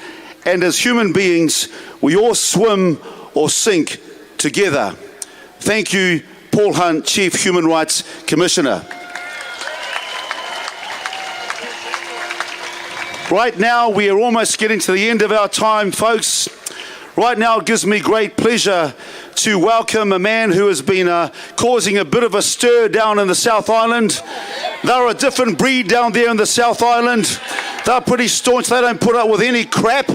and as human beings, we all swim or sink together. Thank you, Paul Hunt, Chief Human Rights Commissioner. Right now, we are almost getting to the end of our time, folks. Right now, it gives me great pleasure to welcome a man who has been causing a bit of a stir down in the South Island. They're a different breed down there in the South Island. They're pretty staunch. They don't put up with any crap.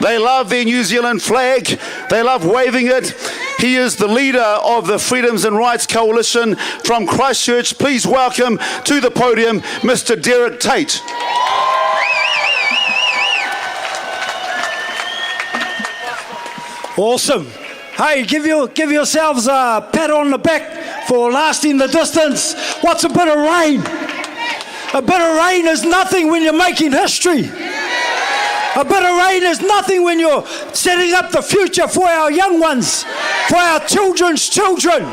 They love their New Zealand flag. They love waving it. He is the leader of the Freedoms and Rights Coalition from Christchurch. Please welcome to the podium, Mr. Derek Tate. Awesome. Hey, give yourselves a pat on the back for lasting the distance. What's a bit of rain? A bit of rain is nothing when you're making history. A bit of rain is nothing when you're setting up the future for our young ones, for our children's children.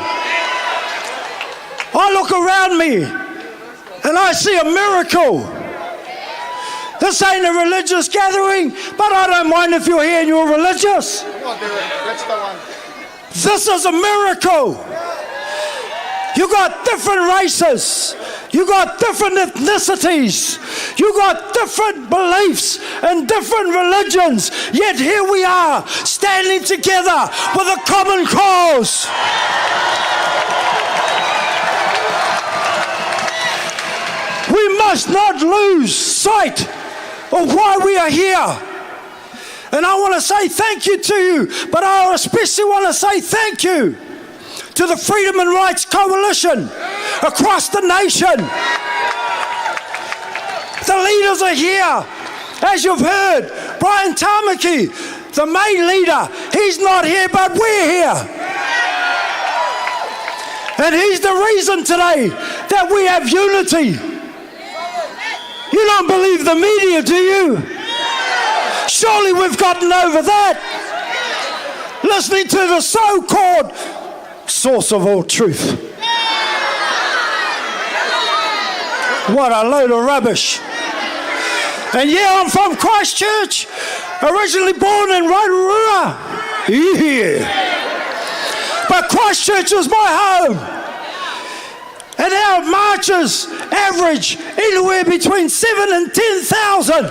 I look around me and I see a miracle. This ain't a religious gathering, but I don't mind if you're here and you're religious. This is a miracle. You got different races. You got different ethnicities. You got different beliefs and different religions. Yet here we are, standing together with a common cause. We must not lose sight of why we are here. And I want to say thank you to you, but I especially want to say thank you to the Freedom and Rights Coalition across the nation. The leaders are here. As you've heard, Brian Tamaki, the main leader, he's not here, but we're here. And he's the reason today that we have unity. You don't believe the media, do you? Surely we've gotten over that. Listening to the so-called source of all truth. What a load of rubbish. And yeah, I'm from Christchurch, originally born in Rotorua. Yeah. But Christchurch is my home. And our marches average anywhere between 7,000 and 10,000.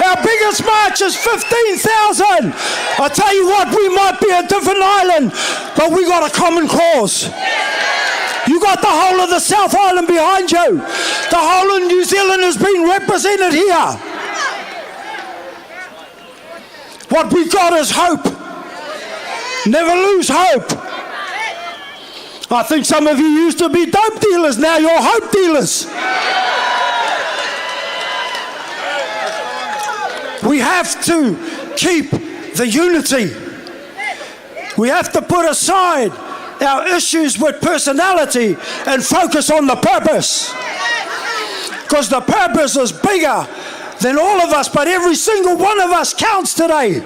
Our biggest march is 15,000. I tell you what, we might be a different island, but we got a common cause. You got the whole of the South Island behind you. The whole of New Zealand has been represented here. What we got is hope. Never lose hope. I think some of you used to be dope dealers, now you're hope dealers. We have to keep the unity. We have to put aside our issues with personality and focus on the purpose. Because the purpose is bigger than all of us, but every single one of us counts today.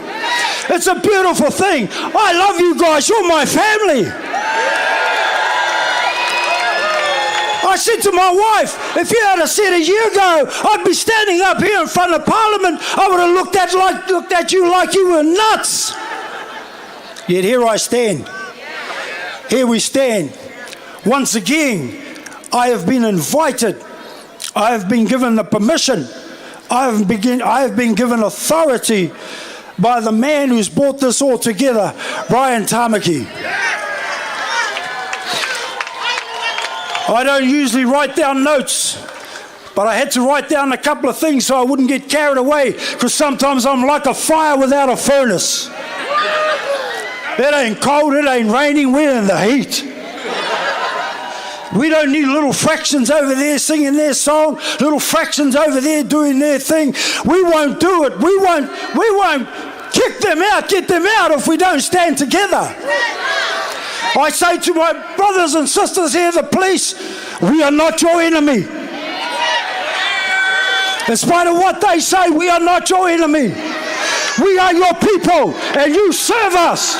It's a beautiful thing. I love you guys, you're my family. I said to my wife, if you had said a year ago I'd be standing up here in front of Parliament, I would have looked at you like you were nuts. Yet here I stand. Here we stand. Once again, I have been invited. I have been given the permission. I have been given authority by the man who's brought this all together, Brian Tamaki. I don't usually write down notes, but I had to write down a couple of things so I wouldn't get carried away, because sometimes I'm like a fire without a furnace. It ain't cold, it ain't raining, we're in the heat. We don't need little fractions over there singing their song, little fractions over there doing their thing. We won't do it. We won't kick them out, get them out if we don't stand together. I say to my brothers and sisters here, the police, we are not your enemy. In spite of what they say, we are not your enemy. We are your people, and you serve us.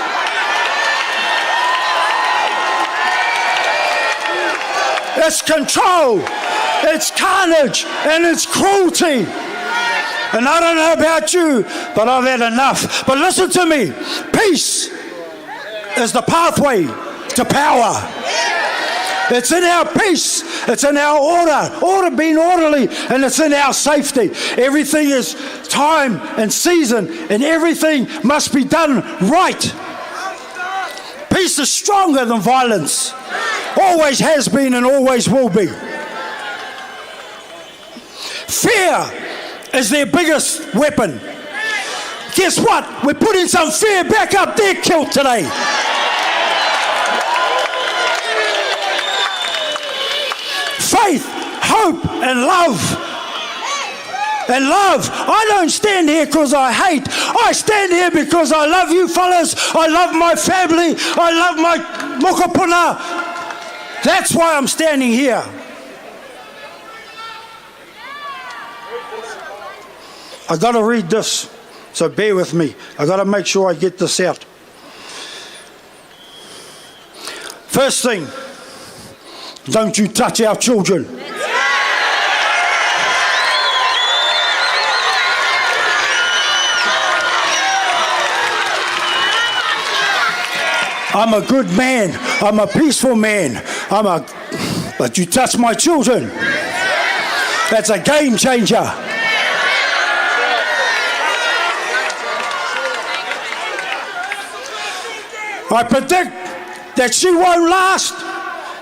It's control, it's carnage, and it's cruelty. And I don't know about you, but I've had enough. But listen to me, peace is the pathway to power. It's in our peace, it's in our order being orderly, and it's in our safety. Everything is time and season, and everything must be done right. Peace is stronger than violence. Always has been and always will be. Fear is their biggest weapon. Guess what? We're putting some fear back up their kilt today. Faith, hope, and love. And love. I don't stand here because I hate. I stand here because I love you fellas. I love my family. I love my mokopuna. That's why I'm standing here. I got to read this, so bear with me. I got to make sure I get this out. First thing, don't you touch our children. I'm a good man. I'm a peaceful man. But you touch my children. That's a game changer. I predict that she won't last,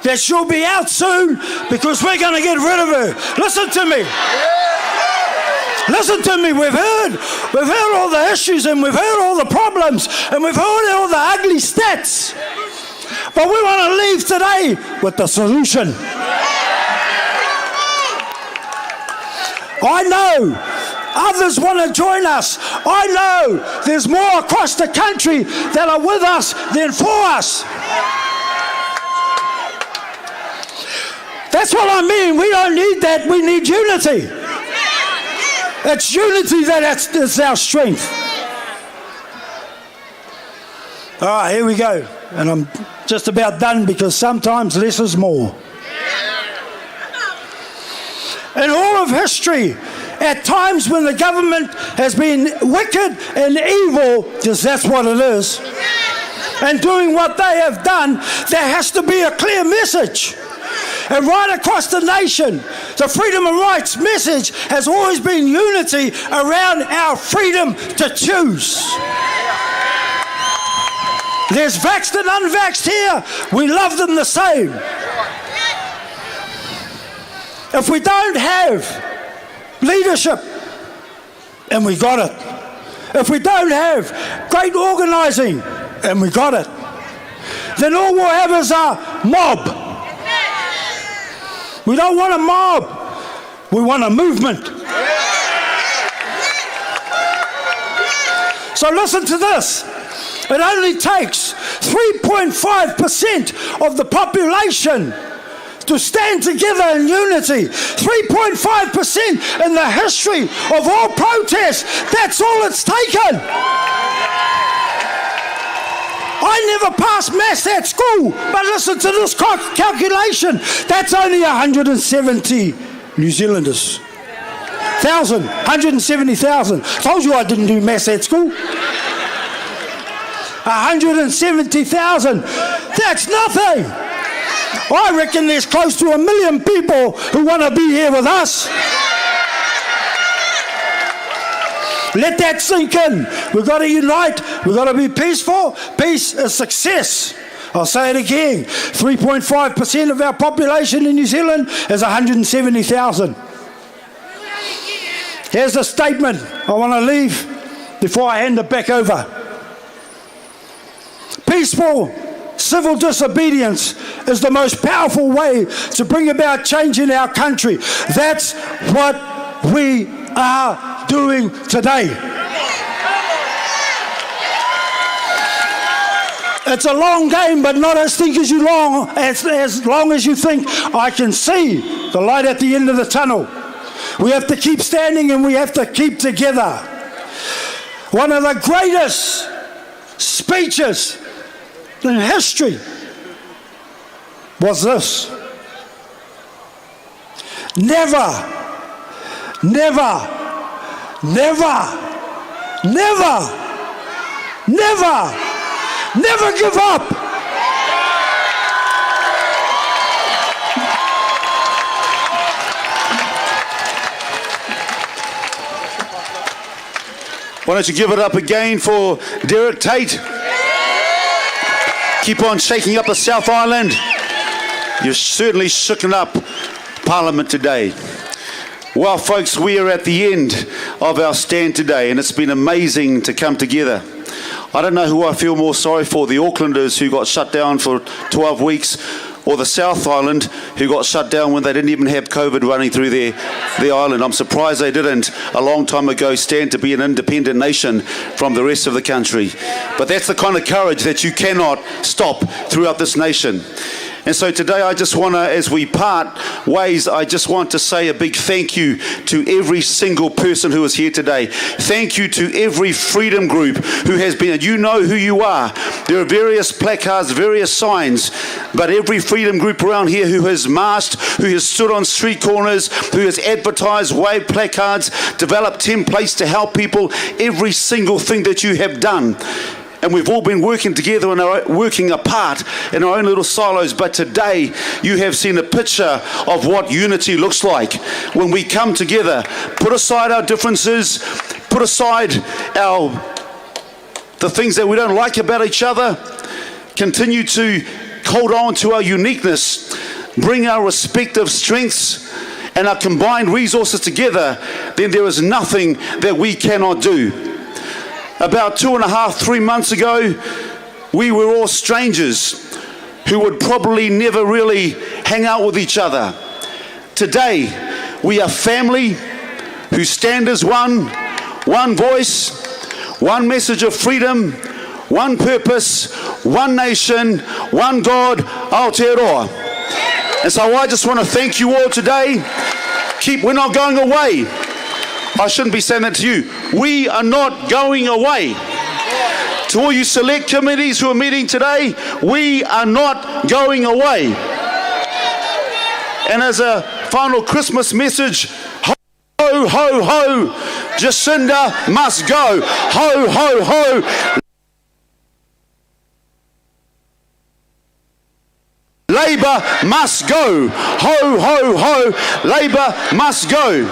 that she'll be out soon, because we're going to get rid of her. Listen to me. Listen to me. We've heard all the issues, and we've heard all the problems, and we've heard all the ugly stats. But we want to leave today with the solution. I know others want to join us. I know there's more across the country that are with us than for us. That's what I mean. We don't need that. We need unity. It's unity that's our strength. All right, here we go. And I'm just about done, because sometimes less is more. In all of history, at times when the government has been wicked and evil, because that's what it is, and doing what they have done, there has to be a clear message. And right across the nation, the freedom and rights message has always been unity around our freedom to choose. There's vaxxed and unvaxxed here. We love them the same. If we don't have leadership, and we got it. If we don't have great organising, and we got it, then all we'll have is a mob. We don't want a mob. We want a movement. So listen to this. It only takes 3.5% of the population to stand together in unity. 3.5% in the history of all protests. That's all it's taken. I never passed maths at school, but listen to this calculation. That's only 170 New Zealanders. 170,000. Told you I didn't do maths at school. 170,000. That's nothing. I reckon there's close to 1 million people who want to be here with us. Let that sink in. We've got to unite. We've got to be peaceful. Peace is success. I'll say it again. 3.5% of our population in New Zealand is 170,000. Here's a statement I want to leave before I hand it back over. Peaceful civil disobedience is the most powerful way to bring about change in our country. That's what we are doing today. It's a long game, but not as long as you think. I can see the light at the end of the tunnel. We have to keep standing and we have to keep together. One of the greatest speeches in history was this. Never, never, never, never, never, never give up. Why don't you give it up again for Derek Tate? Keep on shaking up the South Island. You're certainly shooken up Parliament today. Well, folks, we are at the end of our stand today, and it's been amazing to come together. I don't know who I feel more sorry for, the Aucklanders who got shut down for 12 weeks, or the South Island who got shut down when they didn't even have COVID running through their island. I'm surprised they didn't a long time ago stand to be an independent nation from the rest of the country. But that's the kind of courage that you cannot stop throughout this nation. And so today I just want to, as we part ways, I just want to say a big thank you to every single person who is here today. Thank you to every freedom group who has been, you know who you are. There are various placards, various signs, but every freedom group around here who has marched, who has stood on street corners, who has advertised, waved placards, developed templates to help people, every single thing that you have done. And we've all been working together and working apart in our own little silos. But today, you have seen a picture of what unity looks like. When we come together, put aside our differences, put aside the things that we don't like about each other, continue to hold on to our uniqueness, bring our respective strengths and our combined resources together, then there is nothing that we cannot do. About 3 months ago, we were all strangers who would probably never really hang out with each other. Today, we are family who stand as one voice, one message of freedom, one purpose, one nation, one God, Aotearoa. And so I just want to thank you all today. We're not going away. I shouldn't be saying that to you. We are not going away. To all you select committees who are meeting today, we are not going away. And as a final Christmas message, ho, ho, ho, Jacinda must go. Ho, ho, ho. Labour must go. Ho, ho, ho, Labour must go.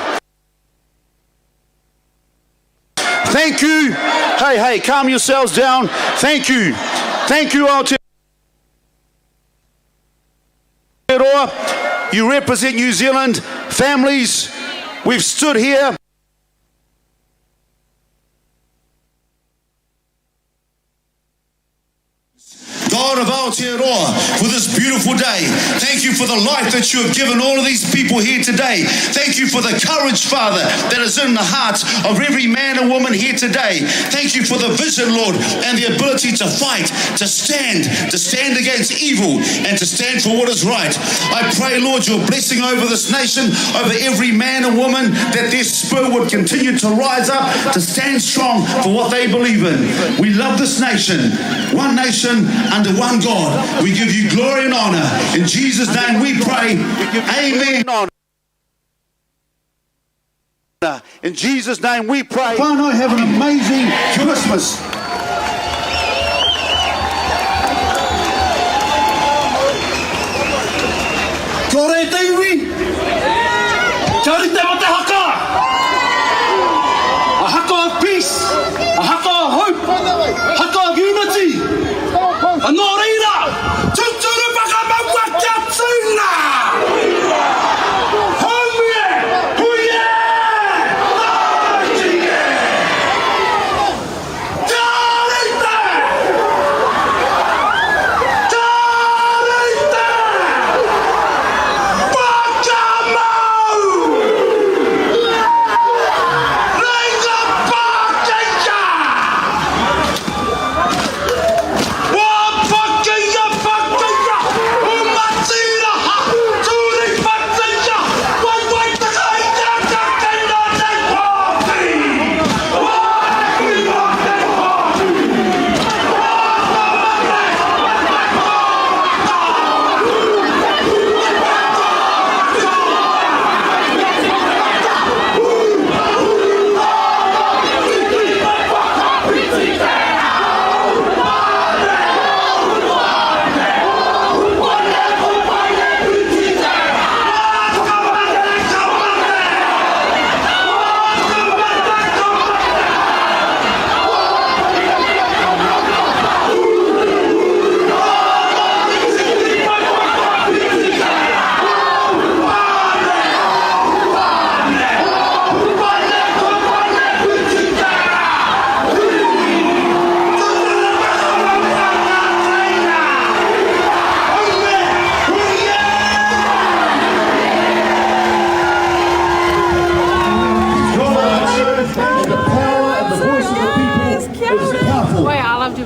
Thank you. Hey, calm yourselves down. Thank you. Thank you, Aotearoa. You represent New Zealand families. We've stood here. God of Aotearoa, for this beautiful day. Thank you for the life that you have given all of these people here today. Thank you for the courage, Father, that is in the hearts of every man and woman here today. Thank you for the vision, Lord, and the ability to fight, to stand against evil, and to stand for what is right. I pray, Lord, your blessing over this nation, over every man and woman, that their spirit would continue to rise up, to stand strong for what they believe in. We love this nation, one nation under one God. We give you glory and honor. In Jesus' name we pray. Amen. In Jesus' name we pray. Whanau, have an amazing Christmas. Kore teiwi. Chari te mate haka. A haka of peace.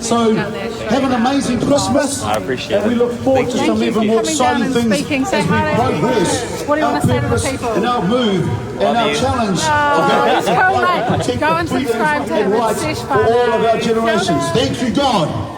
So have an amazing Christmas. I appreciate and we look forward to some even more exciting things as we progress What do you our want to say to the purpose people? and our move and our challenge Oh, of go and subscribe to him. and rights for all of our generations. Thank you, God.